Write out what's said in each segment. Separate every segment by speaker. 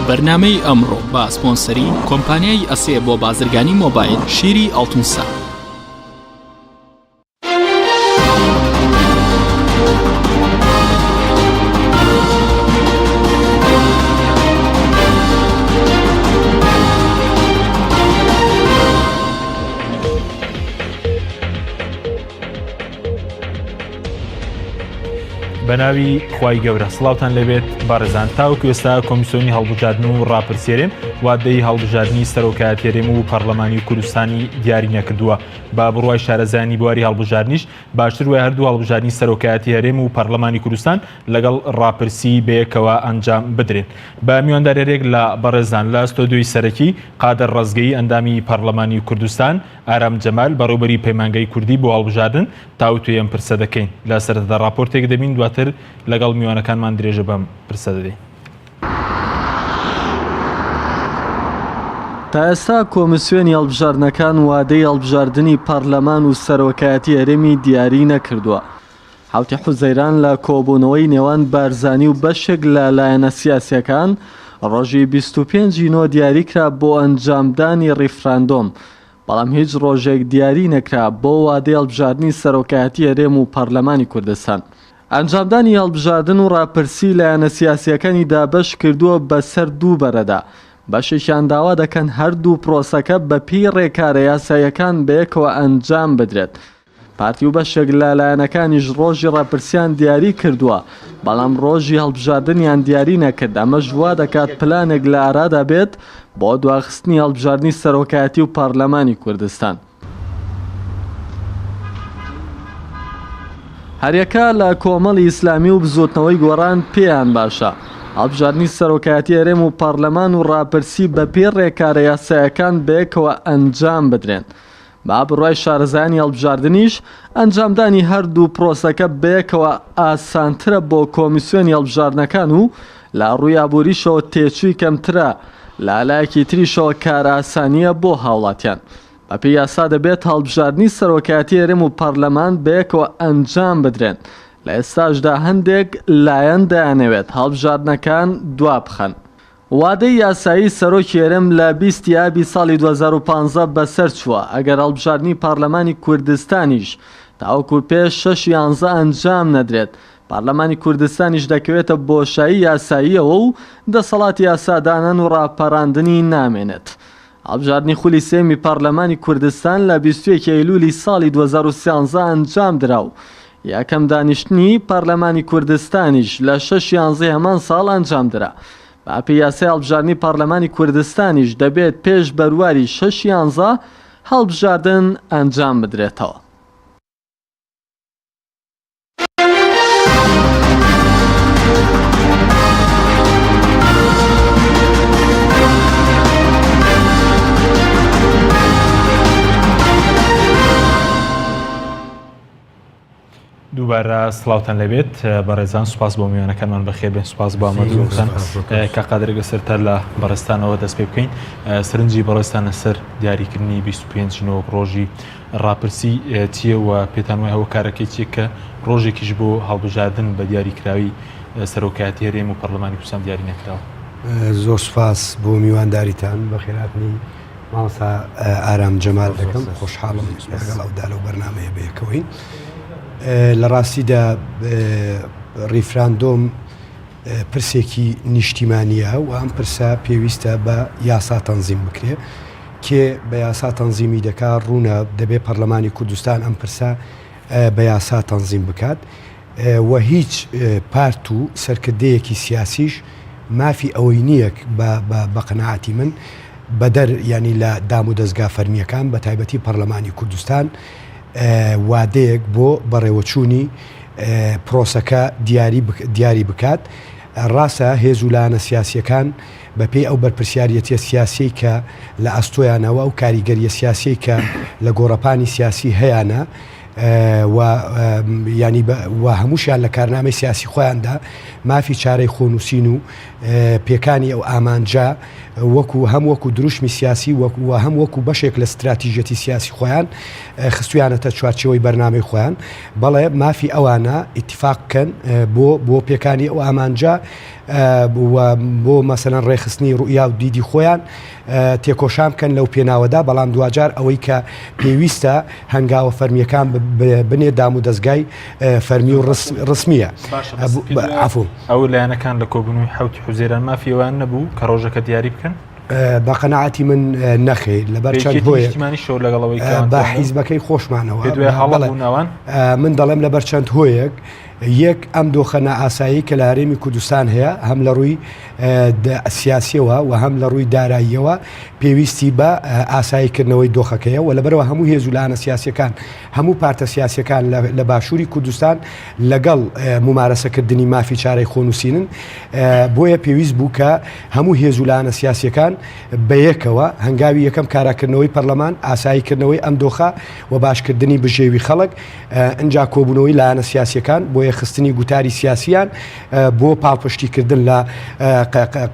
Speaker 1: بەرنامەی ئەمڕۆ بە سپۆنسەری کۆمپانیای ئەسێ بۆ بازرگانی مۆبایل شیری ئەڵتونسا.
Speaker 2: بەناوی خوای گەورە سڵاوتان لەبێت بەڕێزان تاوەکو ئێستا کۆمیسیۆنی هەڵبژاردن و ڕاپرسێرێن وادەی هەڵبژاردننی سەرۆکایەتی هەرێم و پەرلەمانی کوردستانی دیاری نەکردووە با بڕوای شارەزانی بواری هەڵبژاردنیش باشتر وای هەردوو هەڵبژاردننی سەرۆکایەتی هەرێم و پەرلەمانی کوردستان لەگەڵ ڕاپرسی بەیەکەوە ئەنجام بدرێن. بە میواندارێک لە بەڕێزان لە ستۆدیۆی سەرەکی قادر ڕزگەی ئەندامی پەرلەمانی کوردستان ئارام جەمال بەڕێوەبەری پەیمانگای کوردی بۆ هەڵبژاردن تاوتوێ ئەم پرسە دەکەین لە سەرەتا راپۆرتێک دەبین دواتر لەگەڵ میوانەکانمان درێژە بەم پرسە دەدەین.
Speaker 3: تا ئێستا کۆمیسیۆنی هەڵبژاردنەکان وادەی هەڵبژاردننی پەرلەمان و سەرۆکایەتی هەرێمی دیاری نەکردووە. حوتی حوزەیران لە کۆبوونەوەی نێوان بارزانی و بەشێک لە لایەنە سیاسیەکان ڕۆژی 25 نۆ دیاری کرا بۆ ئەنجامدانی ڕیفراندۆم، بەڵام هیچ ڕۆژێک دیاری نەکرا بۆ وادەی هەڵبژاردننی سەرۆکایەتی هەرێم و پەرلەمانی کوردستان. ئەنجامدانی هەڵبژاردن و ڕاپرسی لایەنە سیاسیەکانی دابەش کردووە بەسەر دوو بەرەدا. بەشێکیان داوا دەکەن هەردوو پرۆسەکە بە پێی ڕێکارە یاساییەکان بەیەکەوە ئەنجام بدرێت. پارتی و بەشێک لە لایەنەکانیش ڕۆژی ڕاپرسیان دیاری کردووە، بەڵام ڕۆژی هەڵبژاردنیان دیاری نەکرد. ئەمەش وا دەکات پلانێک لە ئارادا بێت بۆ دواخستنی هەڵبژاردننی سەرۆکایەتی و پەرلەمانی کوردستان. هەریەکە لە کۆمەڵی ئیسلامی و بزوتنەوەی گۆڕان پێیان باشە هەڵبژاردننی سەرۆکایەتی هەرێم و پەرلەمان و ڕاپرسی بە پێی ڕێکارە یاساییەکان بەیەکەوە ئەنجام بدرێن. با بڕوای شارەزایانی هەڵبژاردننیش ئەنجامدانی هەردوو پرۆسەکە بەیەکەوە ئاسانترە بۆ کۆمیسیۆنی هەڵبژاردنەکان و لە ڕووی ئابووریشەوە تێچووی کەمترە، لالایەکی تریشەوە کار ئاسانیە بۆ هاوڵاتیان. بەپێی یاسا دەبێت هەڵبژاردننی سەرۆکایەتی هەرێم و پەرلەمان بەیەکەوە ئەنجام بدرێن. لە ئێستاشدا هەندێک لایەن دەیانەوێت هەڵبژاردنەکان دوا بخەن. وادەی یاسایی سەرۆکی هەرێم لە 20 ئابی ساڵی 2015 بەسەر چووە. ئەگەر هەڵبژاردننی پەرلەمانی کوردستانیش تاوەکو پێش 6/11 ئەنجام نەدرێت، پەرلەمانی کوردستانیش دەکەوێتە بۆشایی یاساییەوە و دەسەڵاتی یاسادانان و ڕاپەڕاندنی نامێنێت. هەڵبژاردننی خولی سێمی پەرلەمانی کوردستان لە 21 ئەیلولی ساڵی 2013 ئەنجام درا و یەکەم دانیشتنی پەرلەمانی کوردستانیش لە 6/11 هەمان ساڵ ئەنجام درا. بەپێی یاسای هەڵبژاردننی پەرلەمانی کوردستانیش دەبێت پێش بەرواری 6/11 هەڵبژاردن ئەنجام بدرێتەوە.
Speaker 2: دووبارە سڵاوتان لەبێت بەڕێزان، سوپاس بۆ میوانەکانمان بەخێر بێن، سوپاس بۆ ئامادەبوونتان کە قادرێکە سەرتر لە بەڕێستانەوە دەست پێ بکەین. سەرنجی بەڕێستانە سەر دیاریکردنی 25 نۆ ڕۆژی ڕاپرسی چییە و پێتان وایە ئەوە کارەکەی چیە کە ڕۆژێکیش بۆ هەڵبژاردن بە دیاریکراوی سەرۆکایەتی هەرێم و پەرلەمانی کوردستان دیاری نەکراوە؟
Speaker 4: زۆر سوپاس بۆ میوانداریتان، بەخێرهاتنی مامۆستا ئارام جەمال دەکەم. خۆشحاڵم لەگەڵ ئەودا لەو بەرنامەیە بەیەکەوەین. لە ڕاستیدا ڕیفراندۆم پرسێکی نیشتیمانیە و ئەم پرسە پێویستە بە یاسا تەنزیم بکرێ کێ بە یاسا تەنزیمی دەکات ڕوونە دەبێت پەرلەمانی کوردستان ئەم پرسە بە یاسا تەنزیم بکات و هیچ پارت و سەرکردەیەکی سیاسیش مافی ئەوەی نییەک بە قەناعەتی من بەدەر ینی لە دام و دەستگا فەرمیەکان بە تایبەتی پەرلەمانی کوردستان وادەیەک بۆ بەڕێوەچوونی پرۆسەکە دیاری بکات. ڕاستە هێز و لایەنە سیاسیەکان بەپێی ئەو بەرپرسیارەتیە سیاسی کە لە ئەستۆیانەوە و کاریگەریە سیاسی کە لە گۆڕەپانی سیاسی هەیەە و هەمووشیان لە کارنامەی سیاسی خۆیاندا مافی چارەی خۆنووسین و پێکانی ئەو ئامانجا وەکو دروشمی سیاسی هەم وەکو بەشێک لە استراتیژەتی سیاسی خۆیان خستویانەتە چوارچەوەی بەرنامەی خۆیان، بەڵێ مافی ئەوانە ئیتیفاق بکەن بۆ پێکانی ئەو ئامانجا بۆ مەسەلەن ڕێخستنی ڕوئیا و دیدی خۆیان تێکۆشان بکەن لەو پێناوەدا بەڵام دوجار ئەوەی کە پێویستە هەنگاوە فەرمیەکان بنێ دام و دەستگای فەرمی و ڕسمیە
Speaker 2: ئەو لایەنەکان لە کۆبوونەوەی حوتی حوزێران مافیەوان نەبوو کە ڕۆژەکە دیاری بکەن
Speaker 4: بە قەنەعەتی من نەخێ لەبەر چەند هۆیە
Speaker 2: شەو لەگەڵەوەی
Speaker 4: بە حیزبەکەی خۆشمانەوە
Speaker 2: هەڵبوونەوەن
Speaker 4: من دەڵێم لەبەر چەند هۆیەک یەک ئەم دۆخەنە ئاسایی کە لە هەرێمی کوردستان هەیە هەم لە ڕووی سیاسیەوە و هەم لە ڕووی داراییەوە پێویستی بە ئاساییکردنەوەی دۆخەکەیە و لەبەرەوە هەموو هێزولانە سیاسیەکان هەموو پارتە سیاسیەکان لە باشووری کوردستان لەگەڵ ممارەسەکردنی مافی چارەی خۆنووسینن بۆیە پێویست بوو کە هەموو هێزولانە سیاسیەکان بەیەکەوە هەنگاوی یەکەم کاراکردنەوەی پەرلەمان ئاساییکردنەوەی ئەم دۆخە و باشکردنی بژێوی خەڵک ئەنجا کۆبوونەوەی لایەنە سیاسیەکان بۆ خستنی گوتاری سیاسیان بۆ پاڵپشتیکردن لە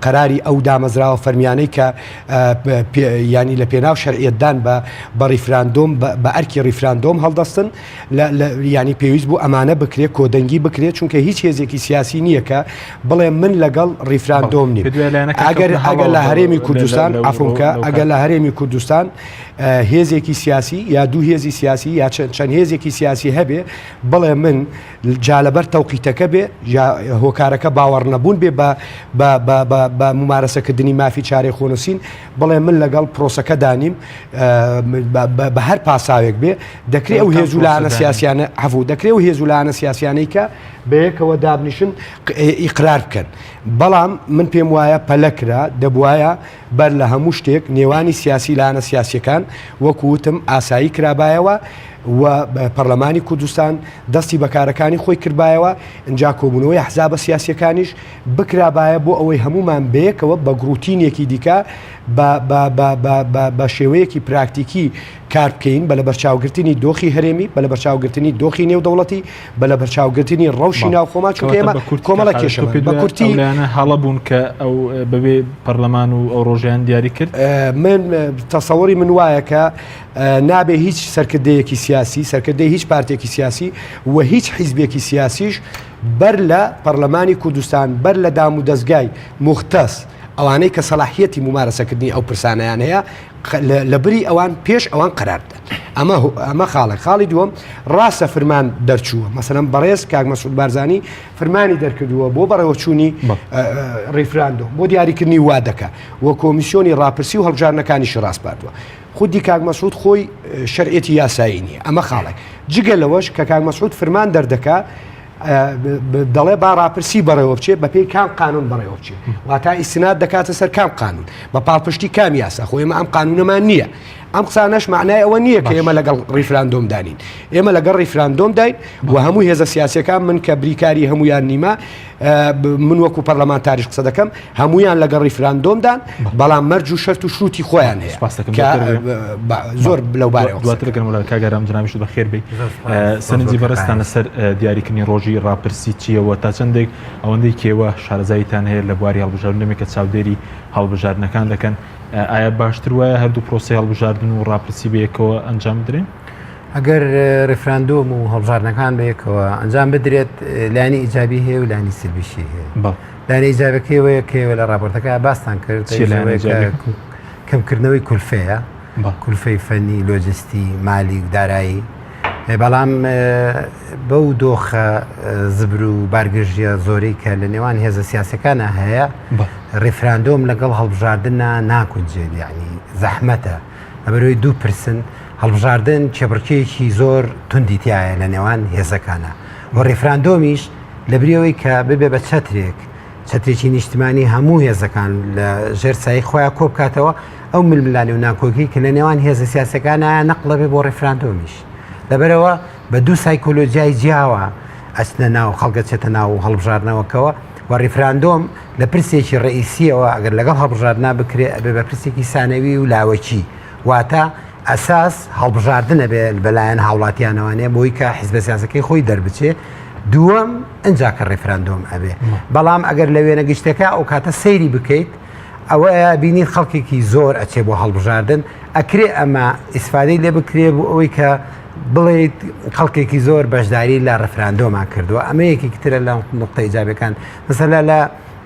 Speaker 4: قەراری ئەو دامەزراوە فەرمیانەی کە ینی لە پێناو شەرعیەتدان بە ریفراندۆم بە ئەرکی ریفراندۆم هەڵدەستن ینی پێویست بوو ئەمانە بکرێت کۆدەنگی بکرێت چونکە هیچ هێزێکی سیاسی نییە کە بڵێ من لەگەڵ ریفراندۆم نیم ئەگەر لە هەرێمی کوردستان ئەفونکە ئەگەر لە هەرێمی کوردستان هێزێکی سیاسی یا دوو هێزی سیاسی یا چەند هێزێکی سیاسی هەبێ بڵێ من جالەبەر تەوقیتەکە بێ یا هۆکارەکە باوەڕ نەبوون بێ بە ممارەسەکردنی مافی چارەی خۆنووسین بڵێ من لەگەڵ پرۆسەکە دانیم بە هەر پاساوێک بێ دەکرێت ئەو هێزولانە سیاسیانە هەفوو دەکرێت و هێزولانە سیاسیانەی کە بەیەکەوە دابنیشن ئیقرار بکەن بەڵام من پێم وایە پەلەکرا دەبوایە بەر لە هەموو شتێک نێوانی سیاسی لایەنە سیاسیەکان وەکوتم ئاسایی کرابایەوە و پەرلەمانی کوردستان دەستی بەکارەکانی خۆی کردبایەوە ئەنجا کۆبوونەوەی ئەحزابە سیاسیەکانیش بکرابایە بۆ ئەوەی هەمومان بەیەکەوە بە گروتینێکی دیکە بە شێوەیەکی پراکتیکی کار بکەین بە لە بەرچاوگرتنی دۆخی هەرێمی بە لە بەرچاوگرتنی دۆخی نێودەوڵەتی بە لە بەرچاوگرتنی ڕەوشی ناو خۆمان چونکە ئێمە کۆمەڵە کێشەوە بە کورتی
Speaker 2: هەڵە بوون کە ئەو بەبێ پەرلەمان و ئەو ڕۆژیان دیاری کرد
Speaker 4: من تەسەوەری من وایە کە نابێ هیچ سەرکردەیەکی سیاسی سەرکردەی هیچ پارتێکی سیاسی و هیچ حیزبێکی سیاسیش بەر لە پەرلەمانی کوردستان بەر لە دام و دەستگای مختەس ئەوانەی کە سەلاحیەتی ممارەسەکردنی ئەو پرسانیان هەیە لە بری ئەوان پێش ئەوان قەرار بدەن ئەمە خاڵی دووەم ڕاستە فرمان دەرچووە مەسەلەن بەڕێز کاک مەسعود بارزانی فرمانی دەرکردووە بۆ بەڕێوەچوونی ریفراندۆم بۆ دیاریکردنی وادەکە وە کۆمیسیۆنی ڕاپرسی و هەڵبژارنەکانیش ڕاست بردووە خودی کاک مەسعود خۆی شەرعێتی یاسایی نییە ئەمە خاڵێک جگە لەوەش کە کاک مەسعود فرمان دەردەکا دەڵێ با ڕاپرسی بەڕێوە بچێت بە پێی کام قانون بەڕێوە بچێت واتە ئیسناد دەکاتە سەر کام قانون بە پاڵپشتی کام یاسا خۆ ئێمە ئەم قانونەمان نییە ئەم قسانەش معنای ئەوە نییە کە ئێمە لەگەڵ ریفراندۆم دانین ئێمە لەگەڵ ریفراندۆم داین و هەموو هێزە سیاسەکان من کە بریکاری هەمویان نیمە من وەکو پەرلەمانتاریش قسە دەکەم هەمویان لەگەڵ ریفراندۆمدان بەڵام مەرج و شەرت و شروتی خۆیان هەیە زۆر لەو بارەوە
Speaker 2: دواترگەرم لە کاگەرام جناویش بەخێر بێ سەرنجی بەڕستانە سەر دیاریکردنی ڕۆژی ڕاپرسی چیەوە تا چەندێک ئەوەندەی کێوە شارەزاییتان هەیە لە بواری هەڵبژاردنەوەی کە چاودێری هەڵبژاردنەکان دەکەن ئایا باشتر وایە هەردوو پرۆسی هەڵبژاردن و ڕاپرسی بەیەکەوە ئەنجام بدرێن؟
Speaker 5: ئەگەر ڕێفراندۆم و هەڵبژاردنەکان بەیەکەوە ئەنجام بدرێت لایانی ئیجابی هەیە و لایانی سلبیشی هەیە لایانی ئیجابەکەیەوەیە کێوە لە ڕاپۆرتەکە باستان کرد کەمکردنەوەی کولفەیە کولفەی فەنی لۆجستی مالی دارایی بەڵام بەو دۆخە زبر و بارگژیە زۆرەی کە لە نێوان هێزە سیاسەکانە هەیە ڕێفراندۆم لەگەڵ هەڵبژاردنە ناکونجێت یعنی زەحمەتە ئەبەرەوەی دوو پرسن هەڵبژاردن کێبڕکێکی زۆر توندی تایە لە نێوان هێزەکانە و ڕێفراندۆمیش لە بریەوەی کە ببێ بە چەترێکی نیشتیمانی هەموو هێزەکان لە ژێر سایی خۆیان کۆ بکاتەوە ئەو ململانی و ناکۆکی کە لە نێوان هێزە سیاسەکانە نەقڵە بێ بۆ ڕێفراندۆمیش لەبەرەوە بە دوو سایکۆلۆجیای جیاوە ئەچنە ناو خەڵکە چێتە ناو هەڵبژاردنەوەکەوە و ڕێفراندۆم لە پرسێکی ڕئیسیەوە ئەگەر لەگەڵ هەڵبژاردنا بکرێت بێ بە پرسێکی سانەوی و لاوەکی واتە ئەساس هەڵبژاردنە بێ بەلایەن هاوڵاتیانەوانێ بۆی کە حیزبە سیاسەکەی خۆی دەربچێ دووەم ئەنجا کە ڕێفراندۆم ئەبێ بەڵام ئەگەر لە وێنە گشتەکە ئەو کاتە سەیری بکەیت ئەوە بینیت خەڵکێکی زۆر ئەچێ بۆ هەڵبژاردن ئەکرێ ئەمە ئیسفادەی لێ بکرێ بۆ ئەوەی کە بڵێیت خەڵکێکی زۆر بەشداری لە ڕێفراندۆمان کردووە ئەمە یەکێکترە لە نقطە ئیجابەکان مەسەلا لە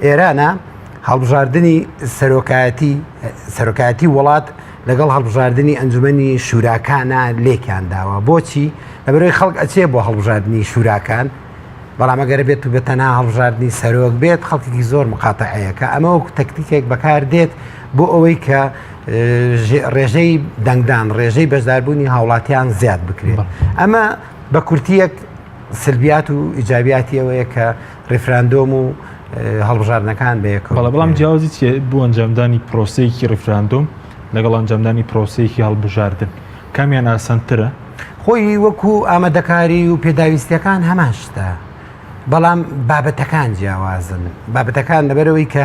Speaker 5: ئێرانە هەڵبژاردننی سەرۆکایەتی وڵات لەگەڵ هەڵبژاردننی ئەنجومەنی شوراکانە لێکیان داوە بۆچی لەبەرەوەی خەڵک ئەچێ بۆ هەڵبژاردننی شوراکان بەڵام ئەگەر بێت و بێتەنها هەڵبژاردننی سەرۆک بێت خەڵکی زۆر مقاتەعەیەکە ئەمە وەکو تەکتیکێک بەکار دێت بۆ ئەوەی کە ڕێژەی دەنگدان ڕێژەی بەشداربوونی هاوڵاتیان زیاد بکرێت ئەمە بە کورتیەک سلبیات و ئیجابیاتی ئەوەیە کە ڕێفراندۆم و هەڵبژاردنەکان بەیەکەوە
Speaker 2: بەڵام جیاوازی چێ بۆ ئەنجامدانی پرۆسەیەکی ڕێفراندۆم لەگەڵ ئەنجامدانی پرۆسەیەکی هەڵبژاردن کامیان ئاسانترە
Speaker 5: خۆی وەکو ئامادەکاری و پێداویستیەکان هەمان شتە بەڵام بابەتەکان جیاوازن بابەتەکان لەبەرەوەی کە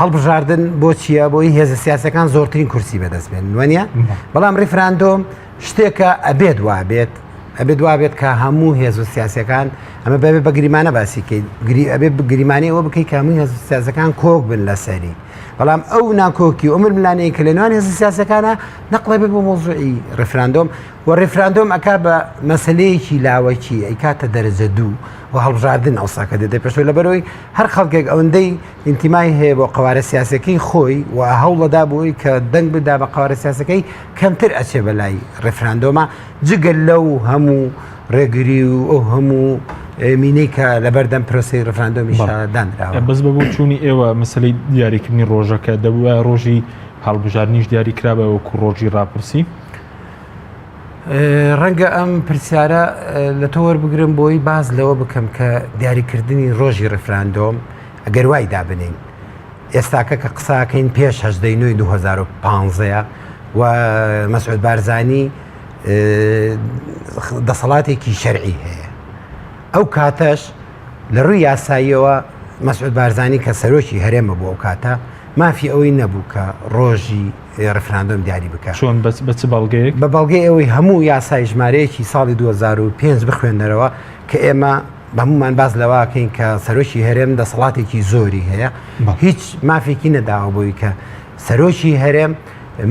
Speaker 5: هەڵبژاردن بۆ چییە بۆی هێزە سیاسەکان زۆرترین کورسی بەدەستبێن وانە بەڵام ڕێفراندۆم شتێکە ئەبێت وابێت ئەبێت وابێت کە هەموو هێز و سیاسەکان ئەمە بەبێ بە گریمانە باسیکەیت ئەبێ گریمانی ئەوە بکەیت کە هەموو هێز و سیاسەکان کۆک بن لەسەری بەڵام ئەو ناکۆکی ئەمر ملانەیە کە لە نوان هێز سیاسەکانە نەقڵێ بێ بۆ مۆزوعی ڕێفراندۆم و ڕێفراندۆم ئەکا بە مەسلەیەکی لاوەکی ئەیکاتە دەرەجە دوو و هەڵبژاردن ئەوساکە دێتە پێشەوە لەبەرەوەی هەر خەڵکێک ئەوەندەی ئینتیمای هەیە بۆ قوارە سیاسەکەی خۆی و هەوڵەدا بۆی کە دەنگ بدا بە قوارە سیاسەکەی کەمتر ئەچێ بەلای ڕێفراندۆمە جگەل لەو هەموو ڕێگری و ئەو هەموو مینەی کە لەبەردەم پرۆسی ڕێفراندۆمیش دانراوە
Speaker 2: بەس بە بۆ چوونی ئێوە مەسلەی دیاریکردنی ڕۆژەکە دەبووە ڕۆژی هەڵبژاردنیش دیاری کرابە وەکو ڕۆژی ڕاپرسی
Speaker 5: ڕەنگە ئەم پرسیارە لە تۆ وەربگرم بۆی باز لەوە بکەم کە دیاریکردنی ڕۆژی ڕێفراندۆم ئەگەر وای دابنین ئێستاکە کە قساکەین پێش 2015 و مەسعود بارزانی دەسەڵاتێکی شەرعی هەیە ئەو کاتەش لە ڕووی یاساییەوە مەسعود بارزانی کە سەرۆکی هەرێمە بۆ ئەو کاتە مافی ئەوەی نەبوو کە ڕۆژی ڕێفراندۆم دیاری بکە
Speaker 2: چۆن بە چ بەڵگەیەک
Speaker 5: بە بەڵگەی ئەوەی هەموو یاسای ژمارەیەکی ساڵی 2005 بخوێنەرەوە کە ئێمە بە هەمومان باز لەواکەین کە سەرۆکی هەرێم دەسەڵاتێکی زۆری هەیە هیچ مافێکی نەداوە بۆی کە سەرۆکی هەرێم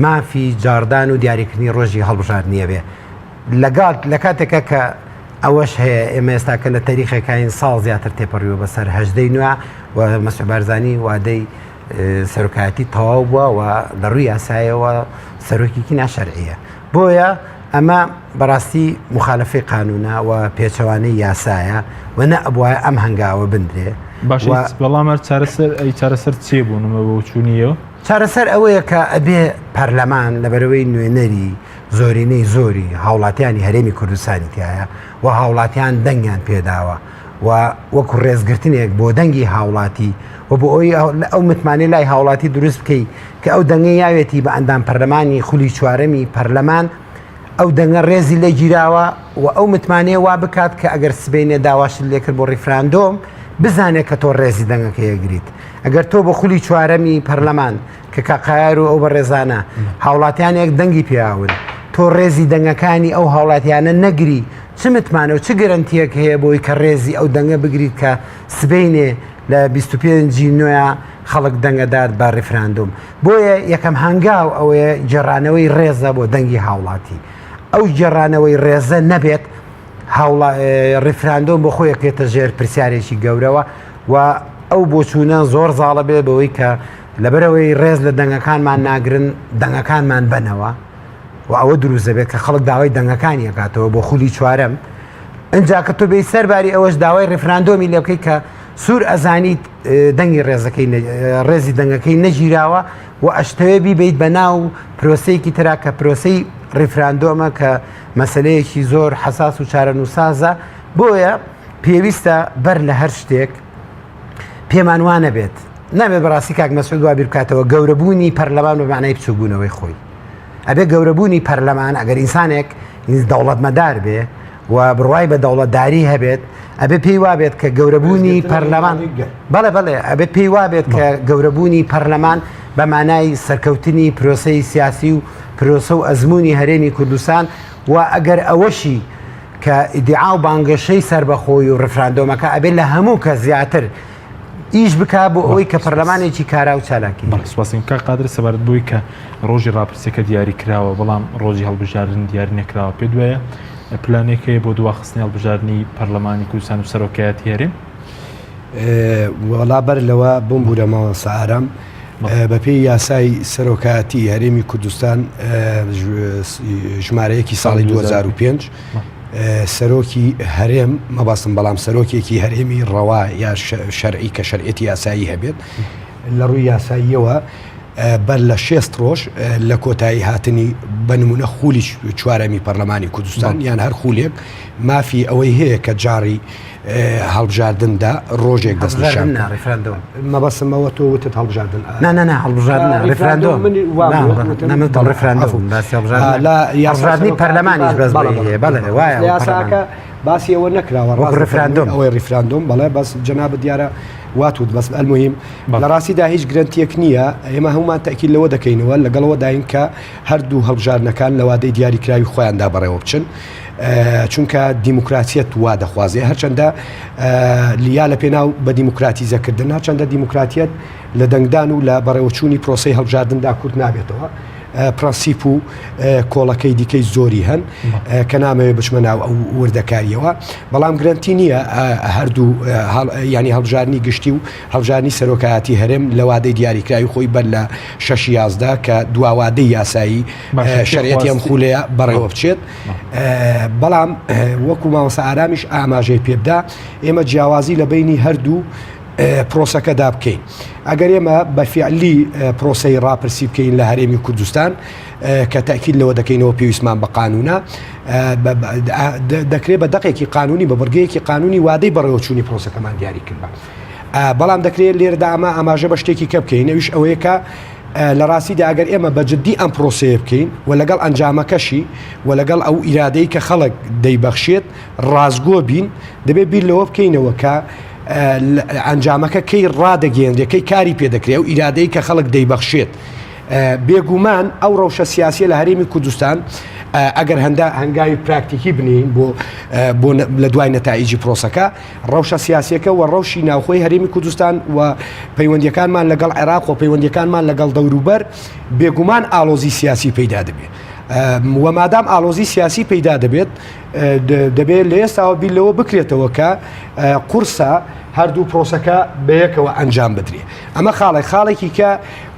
Speaker 5: مافی جاردان و دیاریکردنی ڕۆژی هەڵبژاردنیە بێ لەگات لە کاتێکە کە ئەوەش هەیە ئێمە ئێستاکە لە تاریخەکەین ساڵ زیاتر تێپەڕیوە بەسەر 18 نوێ و مەسعود بارزانی وادەی سەرۆکایەتی تەواو بووە و لە ڕووی یاسایەوە سەرۆکیکی ناشەرعیە بۆیە ئەمە بەڕاستی مخالفەی قانونە و پێچەوانەی یاسایە و نە ئەبووە ئەم هەنگاوە بندرێ
Speaker 2: باش بەڵام چارەسەر چێ بوونمە بۆ چوونیەوە
Speaker 5: چارەسەر ئەوەیە کە ئەبێ پەرلەمان لەبەرەوەی نوێنەری زۆرینەی زۆری هاوڵاتیانی هەرێمی کوردستانی تایە و هاوڵاتیان دەنگیان پێداوە و وەکو ڕێزگرتنێک بۆ دەنگی هاوڵاتی و بۆ ئەوی ئەو متمانەی لای هاوڵاتی دروست بکەیت کە ئەو دەنگی یاوێتی بە ئەندام پەرلەمانی خولی چوارەمی پەرلەمان ئەو دەنگە ڕێزی لێ گیراوە و ئەو متمانەیە وا بکات کە ئەگەر سبەینێ داواشت لێکرد بۆ ڕێفراندۆم بزانێت کە تۆ ڕێزی دەنگەکە یەگریت ئەگەر تۆ بە خولی چوارەمی پەرلەمان کە کاقایار و ئەو بە ڕێزانە هاوڵاتیانێک دەنگی پیاون تۆ ڕێزی دەنگەکانی ئەو هاوڵاتیانە نەگری چ متمانە و چ گەرنتیەک هەیە بۆی کە ڕێزی ئەو دەنگە بگریت کە سبەینێ لە 25 نوێ خەڵک دەنگەدات بە ڕێفراندۆم بۆیە یەکەم هەنگاو ئەوەیە جێڕانەوەی ڕێزە بۆ دەنگی هاوڵاتی ئەو جێڕانەوەی ڕێزە نەبێت ڕێفراندۆم بۆ خۆی کێتە ژێر پرسیارێکی گەورەوە و ئەو بۆچوونە زۆر زاڵە بێ بەوەی کە لەبەرەوەی ڕێز لە دەنگەکانمان ناگرن دەنگەکانمان بنەوە و ئەوە دروست دەبێت کە خەڵک داوای دەنگەکانی ئەکاتەوە بۆ خولی چوارەم ئەجا کە تۆ بێی سەرباری ئەوەش داوای ڕێفراندۆمی لێ بکەیت کە سوور ئەزانیت دەنگی ڕێزی دەنگەکەی نەگیراوە و ئەشتەوێ بیبیت بە ناو پرۆسەیەکی ترا کە پرۆسەی ڕێفراندۆمە کە مەسلەیەکی زۆر حەساس و چارەنووسازە بۆیە پێویستە بەر لە هەر شتێک پێمان وانە بێت نابێت بەڕاستی کاک مەسعود وا بیر بکاتەوە گەورەبوونی پەرلەمان بە معنای بچووبوونەوەی خۆی ئەبێ گەورەبوونی پەرلەمان ئەگەر ئینسانێک دەوڵەتمەدار بێ و بڕوای بە دەوڵەتداری هەبێت ئەبێ پێی وابێت کە گەورەبوونی پەرلەمان بەڵێ ئەبێ پێی وابێت کە گەورەبوونی پەرلەمان بە مانای سەرکەوتنی پرۆسەی سیاسی و پرۆسە و ئەزمموی هەرێمی کوردستان و ئەگەر ئەوەشی کە ئیدعا و بانگەشەی سربەخۆی و ڕێفراندۆمەکە ئەبێت لە هەموو کە زیاتر ئیش بکا بۆ ئەوەی کە پەرلەمانێکی کارا و چالاکی
Speaker 2: سواسیم کە قادر سەبارەت بووی کە ڕۆژی ڕاپرسەکە دیاری کراوە بەڵام ڕۆژی هەڵبژاردن دیاری نەکراوە پێ دوایە پلانێکەیە بۆ دواخستنی هەڵبژاردننی پەرلەمانی کوردستان و سەرۆکایەتی هەرێم
Speaker 4: وەڵابەر لەوە بم بوورەمەوە سەعارەم بەپێی یاسای سەرۆکایەتی هەرێمی کوردستان ژمارەیەکی ساڵی 2005 سەرۆکی هەرێم مەباستم بەڵام سەرۆکێکی هەرێمی ڕەوا یا شەرعی کە شەرعەتی یاسایی هەبێت لە ڕووی یاساییەوە بەر لە 6 ڕۆژ لە کۆتایی هاتنی بەنمونە خولی چوارەمی پەرلەمانی کوردستان یان هەر خولێک مافی ئەوەی هەیە کە جاری هەڵبژاردندا ڕۆژێک دەستنیشان مەبەستمەوە تۆ وتت هەڵبژاردن
Speaker 5: ڕێفراندۆمی پەرلەمانیش بەس
Speaker 4: یاساکە باسی ئەوە نەکراوە
Speaker 5: ڕێفراندۆم
Speaker 4: ئەوەی ڕیفراندۆم بەڵێ بەس جەنابەت دیارە واتوت بەس ئەلموهیم لە ڕاستیدا هیچ گرنتیەک نییە ئێمە هەمومان تەکیل لەوە دەکەینەوە لەگەڵەوە داین کە هەردوو هەڵبژاردنەکان لە وادەی دیاریکراوی خۆیاندا بەڕێوە بچن چونکە دیموکراتیەت وا دەخوازێ هەرچەندە لیا لە پێناو بە دیموکراتیزەکردن هەرچەندە دیموکراتیەت لە دەنگدان و لە بەڕێوەچوونی پرۆسەی هەڵبژاردندا کورت نابێتەوە پرەنسیپ و کۆڵەکەی دیکەی زۆری هەن کە نامەوێت بچمە ناو ئەو وردەکاریەوە بەڵام گرنتی نییە هەردوو ینی هەڵبژاردننی گشتی و هەڵبژاردننی سەرۆکایەتی هەرێم لە وادەی دیاریکراوی خۆی بەر لە 6 کە دواوادەی یاسایی شەریعەتی ئەم خولەیە بەڕێوە بچێت بەڵام وەکو مامۆستا ئارامیش ئاماژەی پێبدا ئێمە جیاوازی لە بینی هەردوو پرۆسەکەدا بکەین ئەگەر ئێمە بەفیعلی پرۆسەی ڕاپرسی بکەین لە هەرێمی کوردستان کە تاکید لەوە دەکەینەوە پێویستمان بە قانونە دەکرێت بە دەقێکی قانونی بە بڕگەیەکی قانونی وادەی بەڕێوەچوونی پرۆسەکەمان دیاری کردبە بەڵام دەکرێت لێرەدا ئەمە ئاماژە بە شتێکی کە بکەین ئەویش ئەوەیە کە لە ڕاستیدا ئەگەر ئێمە بەجددی ئەم پرۆسەیە بکەین و لەگەڵ ئەنجامەکەشی و لەگەڵ ئەو ئیرادەی کە خەڵک دەیبەخشێت ڕازگۆ بین دەبێت بیر لەوە بکەینەوە کە ئەنجامەکە کەی ڕادەگەێنرێ کەی کاری پێدەکرێت و ئیرادەی کە خەڵک دەیبەخشێت بێگومان ئەو ڕەوشە سیاسیە لە هەرێمی کوردستان ئەگەر هەنگاوی پراکتیکی بنین بۆ لە دوای نەتایجی پرۆسەکە ڕەوشە سیاسیەکە و ڕەوشی ناوخۆی هەرێمی کوردستان و پەیوەندیەکانمان لەگەڵ عێراق و پەیوەندیەکانمان لەگەڵ دەوروبەر بێگومان ئالۆزی سیاسی پەیدا دەبێت و مادام ئالۆزی سیاسی پەیدا دەبێت دەبێت لە ئێستاوە بیلەوە بکرێتەوە کە قورسە هەردوو پرۆسەکە بەیەکەوە ئەنجام بدرێ ئەمە خاڵێکی کە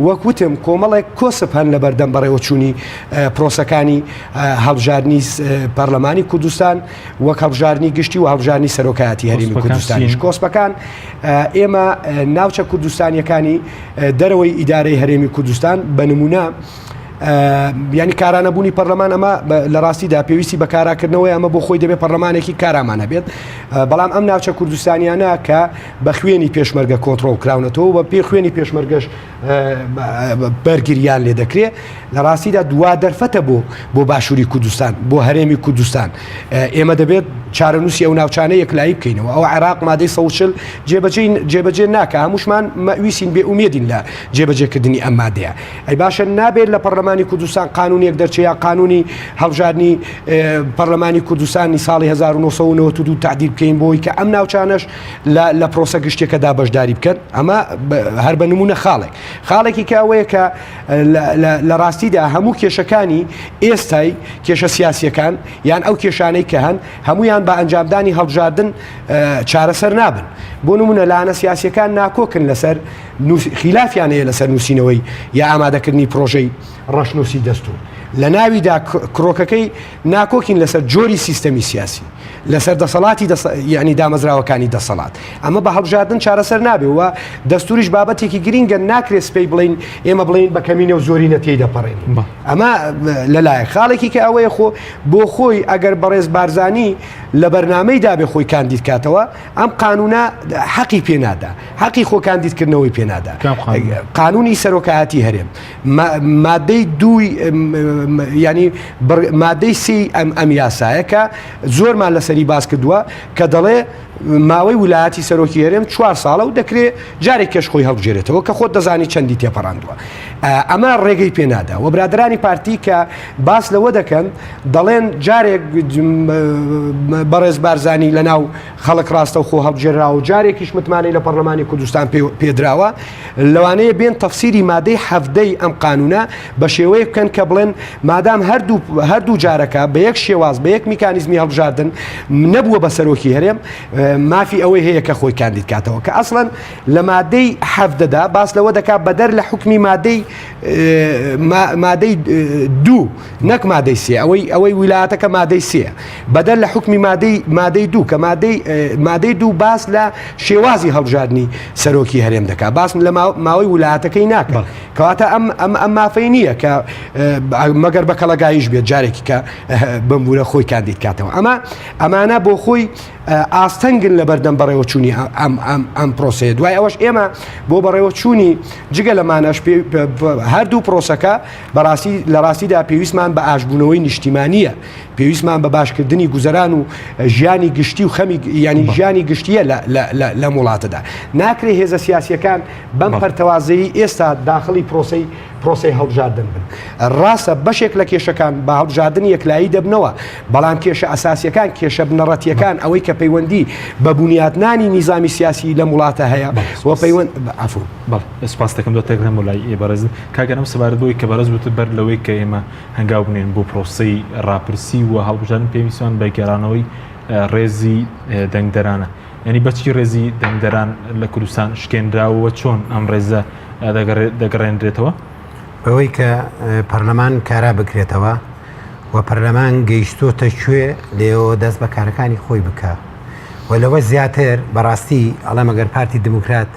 Speaker 4: وەکوتم کۆمەڵێک کۆسپ هەن لە بەردەم بەڕێوەچوونی پرۆسەکانی هەڵبژاردننی پەرلەمانی کوردستان وەک هەڵبژاردننی گشتی و هەڵبژاردننی سەرۆکایەتی هەرێمی کوردستانیش کۆسپەکان ئێمە ناوچە کوردستانیەکانی دەرەوەی ئیدارەی هەرێمی کوردستان بە نمونە ینی کارانەبوونی پەرلەمان ئەمە لە ڕاستیدا پێویستی بە کاراکردنەوەی ئەمە بۆ خۆی دەبێت پەرلەمانێکی کارامانە بێت بەڵام ئەم ناوچە کوردستانیانە کە بە خوێنی پێشمەرگە کۆنتڕۆڵ کراونەتەوە بە پێ خوێنی پێشمەرگەش بەرگریان لێ دەکرێت لە ڕاستیدا دوا دەرفەتە بۆ باشووری کوردستان بۆ هەرێمی کوردستان ئێمە دەبێت چارەنووسی ئەو ناوچانە یەکلایی بکەینەوە ئەو عێراق مادەی 140 جێبەجێ ناکە هەمووشمان ویسین بێ ئومێدین لە جێبەجێکردنی ئەم مادەیە ئەی باشە نابێت لە پەرلەمانی کوردستان قانونیەک دەرچەیە قانونی هەڵبژاردننی پەرلەمانی کوردستانی ساڵی 1992 تعدیل بکەین بۆی کە ئەم ناوچانەش لە پرۆسە گشتێکەدا بەشداری بکەن ئەمە هەر بە نمونە خاڵێکی کە ئەوەیە کە لە ڕاستیدا هەموو کێشەکانی ئێستای کێشە سیاسیەکان یان ئەو کێشانەی کە هەن هەمویان بە ئەنجامدانی هەڵبژاردن چارەسەر نابن بۆ نمونە لاەنە سیاسیەکان ناکۆکن لەسەر خلافیان هەیە لەسەر نووسینەوەی یا ئامادەکردنی پرۆژەی ڕەشنووسی دەستور لە ناویدا کڕۆکەکەی ناکۆکین لەسەر جۆری سیستەمی سیاسی لەسەر دەسەڵاتی یعنی دامەزراوەکانی دەسەڵات ئەمە بە هەڵبژاردن چارەسەر نابێ و دەستوریش بابەتێکی گرینگە ناکرێت سپەی بڵین ئێمە بڵین بە کەمینە و زۆری نەتێی دەپەڕێن ئەمە لەلایە خاڵێکی کە ئەوەیە بۆ خۆی ئەگەر بەڕێز بارزانی لە بەرنامەیدا بێ خۆی کاندید کاتەوە ئەم قانونە حەقی پێنادا حەقی خۆ کاندیدکردنەوەی پێنادا قانونی سەرۆکایەتی هەرێم مادەی دووی ینی مادەی سی ئەم یاسایە کە زۆرمان لەسەری باس کردووە کە دەڵێ ماوەی ویلایەتی سەرۆکی هەرێم 4 ساڵە و دەکرێت جارێک کەش خۆی هەڵبژێرێتەوە کە خۆت دەزانی چەندی تێپەڕاندووە ئەمە ڕێگەی پێنادا و برادرانی پارتی کە باس لەوە دەکەن دەڵێن جارێک بەڕێز بارزانی لە ناو خەڵک ڕاستە و خۆ هەڵبژێراوە و جارێکیش متمانەی لە پەرلەمانی کوردستان پێدراوە لەوانەیە بێن تەفسیری مادەی 7 ئەم قانونە بە شێوەیە بکەن کە بڵێن مادام هەردوو جارەکە بە یەک شێواز بە یەک میکانیزمی هەڵبژاردن نەبووە بە سەرۆکی هەرێم مافی ئەوەی هەیە کە خۆی کاندید کاتەوە کە ئەسڵەن لە مادەی حەفدەدا باس لەوە دەکات بەدەر لە حکمی مادەی دوو نەک مادەی سێ ئەوەی ویلایەتەکە مادەی سێ بەدەر لە حکمی مادەی دوو کە مادەی دوو باس لە شێوازی هەڵبژاردننی سەرۆکی هەرێم دەکات باس لە ماوەی ویلایەتەکەی ناکات کەواتە ئەم مافەی نییە کە مەگەر بە کەڵەگاییش بێت جارێکی کە بمبورە خۆی کاندید کاتەوە ئەمانە بۆ خۆی ئاستەنگن لە بەردەم بەڕێوەچوونی ئەم پرۆسەیە دوای ئەوەش ئێمە بۆ بەڕێوەچوونی جگە لەمانەش هەردوو پرۆسەکە لە ڕاستیدا پێویستمان بە ئاشبوونەوەی نیشتیمانیە پێویستمان بە باشکردنی گوزەران و ژیانی گشتی و خەمی ینی ژیانی گشتیە لە وڵاتەدا ناکرێ هێزە سیاسیەکان بەم پەرتەوازەیی ئێستا داخلی پرۆسەی هەڵبژاردن بن ڕاستە بەشێک لە کێشەکان بە هەڵبژاردننی یەکلایی دەبنەوە بەڵام کێشە ئەساسیەکان کێشە بنەڕەتیەکان ئەوەی کە پەیوەندی بە بنیادنانی نیزامی سیاسی لە وڵاتە هەیە وە پەیوەند عفو
Speaker 2: سپاس دەکەم دۆ تێک لەم لای بەڕێز کاگەرم سەبارەت بۆی کە بەڕێز بوت بەر لەوەی کە ئێمە هەنگاو بنێن بۆ پرۆسەی ڕاپرسی و هەڵبژاردن پێویستیان بە گێڕانەوەی ڕێزی دەنگدەرانە ینی بەچی ڕێزی دەنگدەران لە کوردستان شکێنراوە چۆن ئەم ڕێزە دەگەڕێنرێتەوە
Speaker 5: بەوەی کە پەرلەمان کارا بکرێتەوە و پەرلەمان گەیشتۆتە کوێ لێەوە دەست بە کارەکانی خۆی بکە و لەوە زیاتر بەڕاستی ئەڵێ مەگەر پارتی دموکرات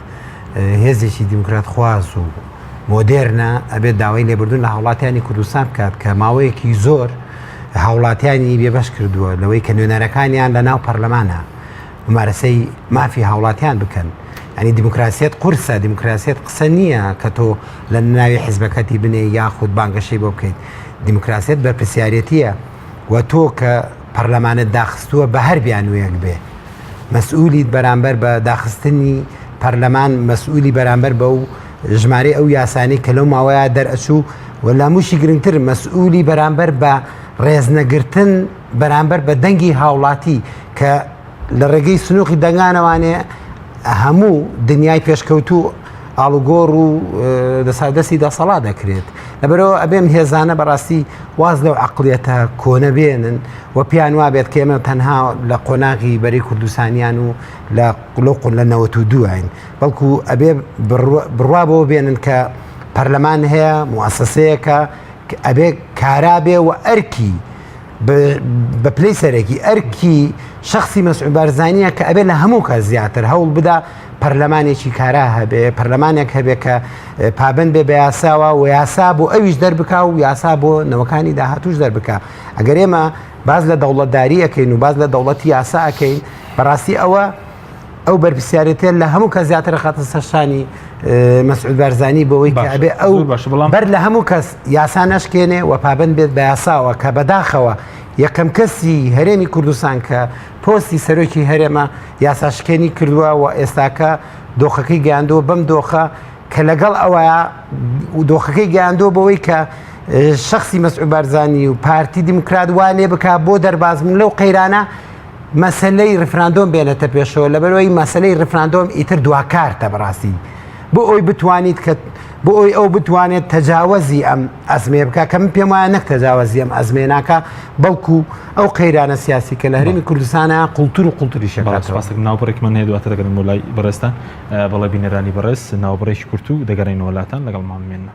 Speaker 5: هێزێکی دیموکرات خواز و مۆدێرنە ئەبێت داوای لێبوردون لە هاوڵاتیانی کوردستان بکات کە ماوەیەکی زۆر هاوڵاتیانی بێبەش کردووە لەوەی کە نوێنەرەکانیان لە ناو پەرلەمانە ممارەسەی مافی هاوڵاتیان بکەن ینی دیموکراسیەت قورسە دیموکراسیەت قسە نییە کە تۆ لە ناوی حیزبەکەتی بنێ یاخود بانگەشەی بۆ بکەیت دیموکراسیەت بەرپرسیارەتیە و تۆ کە پەرلەمانت داخستووە بە هەر بیانوەیەک بێ مەسئولیت بەرامبەر بە داخستنی پەرلەمان مەسئولی بەرامبەر بە و ژمارە ئەو یاسانی کە لەو ماوەیە دەرئەچوو و لە موشی گرنگتر مەسئولی بەرامبەر بە ڕێزنەگرتن بەرامبەر بە دەنگی هاوڵاتی کە لە ڕێگەی سنووقی دەنگانەوانێ هەموو دنیای پێشکەوتو ئاڵوگۆڕ و دەسادەسی دەسەڵات دەکرێت لەبەرەوە ئەبێم هێزانە بەڕاستی واز لەو عەقڵیەتە کۆنە بێنن و پیان وا بێت کە ئێمە تەنها لە قۆناغی بەری کوردستانیان و لە قوڵۆقن لە 92 بەڵکو ئەبێ بڕوا بۆ بێنن کە پەرلەمان هەیە موسسەیەکە ئەبێ کارا بێ و ئەرکی بە پلەی سەرێکی ئەرکی شخصی مەسعود بارزانیە کە ئەبێ لە هەموو کە زیاتر هەوڵ بدا پەرلەمانێکی کارا هەبێ پەرلەمانێک هەبێ کە پابند بێ بە یاساوە و یاسا بۆ ئەویش دەربکا و یاسا بۆ نەوەکانی داهاتوش دەربکا ئەگەر ئێمە باز لە دەوڵەتداری ئەەکەین و باز لە دەوڵەتی یاسا ئەەکەین بەڕاستی ئەو بەرپرسیارەتێ لە هەموو کە زیاتر خاتە سەرشانی مەسعود بارزانی بۆەوەی کە ئەبێ ئەو بەر لە هەموو کەس یاسا نەشکێنێ و پابند بێت بە یاساوە کە بەداخەوە یەکەم کەسی هەرێمی کوردستان کە پۆستی سەرۆکی هەرێمە یاساشکێنی کردووە و ئێستاکە دۆخەکەی گەیاندۆ بەم دۆخە کە لەگەڵ ئەوەیە دۆخەکەی گەیاندۆ بەوەی کە شخصی مەسعود بارزانی و پارتی دیموکرات وانێ بکات بۆ دەربازبوون لەو قەیرانە مەسەلەی ڕفراندۆم بێنێتە پێشەوە لەبەرەوەی مەسەلەی ڕفراندۆم ئیتر دواکارتە بەڕاستی بۆ ئەوی بتوانیت کە بۆ ئەوی ئەو بتوانێت تەجاوەزی ئەم ئەزمێ بکە کە من پێم وایە نەک تەجاوەزی ئەم ئەزمێ ناکە بەڵکو ئەو قەیرانە سیاسی کە لە هەرێمی کوردستانە قوڵتور و قوڵتوری شێکاتەوە
Speaker 2: ناوبڕێک من هەیە دواتر دەگەڕین بۆ لای بەڕێستان بەڵێ بینەرانی بەڕێز ناوبڕێکی کورت و دەگەڕینەوە وڵاتان لەگەڵمانمێنە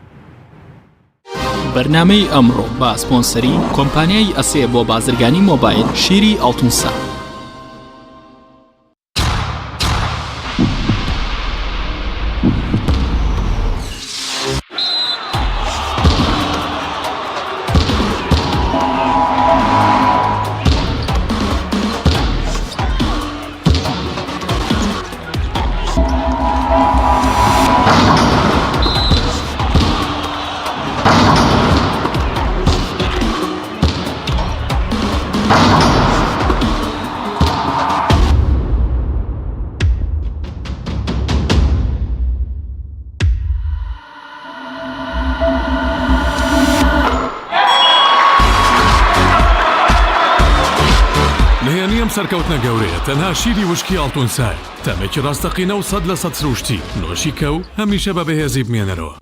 Speaker 1: بەرنامەی ئەمڕۆ بە سپۆنسەری کۆمپانیای ئەسێ بۆ بازرگانی مۆبایل شیری ئەڵتونسا.
Speaker 6: سەرکەوتنە گەورەیە تەنها شیری وشکی ئەڵتونسای تەمێکی ڕاستەقینە و 100% سروشتی نۆشی کەو هەمیشە بە بەهێزی بمێنەرەوە.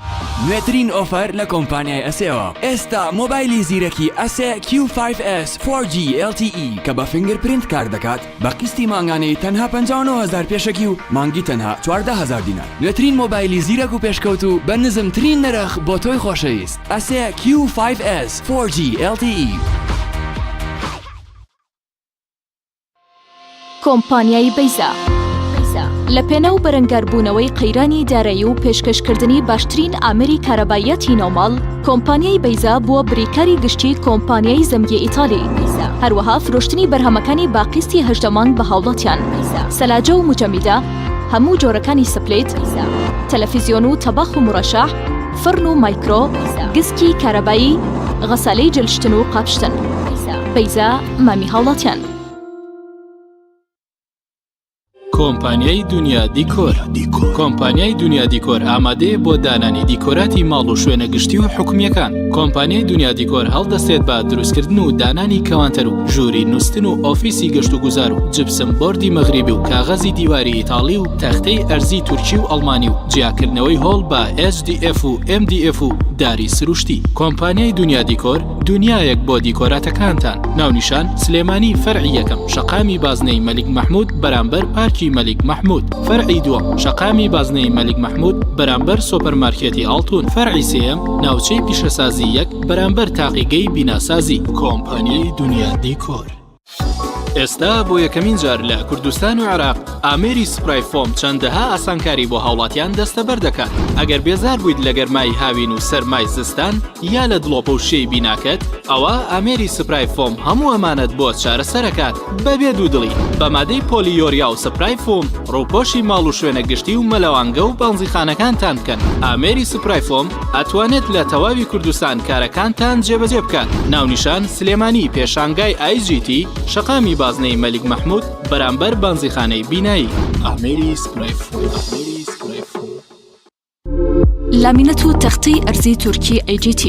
Speaker 7: نوێترین ئۆفەر لە کۆمپانیای ئەسێەوە. ئێستا مۆبایلی زیرەکی ئەسێ Q5S 4G LTE کە بە فینگرپرینت کار دەکات بە قستی مانگانەی تەنها 59,000 پێشەکی و مانگی تەنها 14,000 دینار. نوێترین مۆبایلی زیرەک و پێشکەوت و بە نزمترین نرخ بۆ تۆی خۆشەویست. ئەسێ Q5S 4G LTE.
Speaker 8: کۆمپانیای بەیزا لە پێنە و بەرەنگاربوونەوەی قەیرانی دارایی و پێشکەشکردنی باشترین ئامری کارەبایەتی نۆماڵ، کۆمپانیای بەیزا بووە بریکاری گشتی کۆمپانیای زەمگی ئیتالی. هەروەها فرۆشتنی بەرهەمەکانی باقیستی هەژدەمان بە هاوڵاتیان، سەلاجە و مجەمیدە، هەموو جۆرەکانی سپلێت، تەلەڤیزیۆن و تەباخ و مڕەشەح، فڕن و مایکرۆ، گسکی کارەبایی، غەسالەی جلشتن و قاپشتن. بەیزا مامی هاوڵاتیان.
Speaker 1: کۆمپانیای دنیا دیکۆر. کۆمپانیای دنیا دیکۆر ئامادەیە بۆ دانانی دیکۆراتی ماڵ و شوێنە گشتی و حکومیەکان. کۆمپانیای دنیا دیکۆر هەڵدەستێت بە دروستکردن و دانانی کەوانتەر و ژووری نووسن و ئۆفیسی گەشت و گوزار و جبسم بۆردی مەغریبی و کاغەزی دیواری ئیتاڵی و تەختەی ئەرزی تورکی و ئەڵمانی و جیاکردنەوەی هۆڵ بە HDF و MDF و داری سروشتی. کۆمپانیای دنیا دیکۆر دنیایەک بۆ دیکۆراتەکانتان. ناونیشان سلێمانی فەرعی یەکەم، شەقامی بازنەی مەلیک مەحموود بەرامبەر پارکی مەلیک مەحموود. فەرعی دووەم، شەقامی بازنەی مەلیک مەحموود بەرامبەر سۆپەرمارکێتی ئاڵتون. فەرعی سێیەم، ناوچەی پیشەسازی یەک بەرامبەر تاقیگەی بیناسازی. کۆمپانیای دنیا دیکۆر. ئێستا بۆ یەکەمین جار لە کوردستان و عێراق ئامێری سپرای فۆم چەندەها ئاسانکاری بۆ هاوڵاتیان دەستەبەر دەکات. ئەگەر بێزار بوویت لە گەرمای هاوین و سەرمای زستان یا لە دڵۆپە و شێی بیناکەت، ئەوە ئامێری سپرای فۆم هەموو ئەمانەت بۆ چارەسەرەکات بەبێ دوودڵی. بە مادەی پۆلیۆریا و سپرای فۆم ڕووپۆشی ماڵ و شوێنە گشتی و مەلەوانگە و بەنزیخانەکانتان بکەن. ئامێری سپرای فۆم ئەتوانێت لە تەواوی کوردستان کارەکانتان جێبەجێ بکات. ناونیشان سلێمانی پێشانگای IGT، شەقامی بازنەی مەلیک مەحموود بەرامبەر بانزیخانەی بینایی. ئامێری سپرای فۆم.
Speaker 8: لامینەت و تەختەی ئەرزی تورکی AGT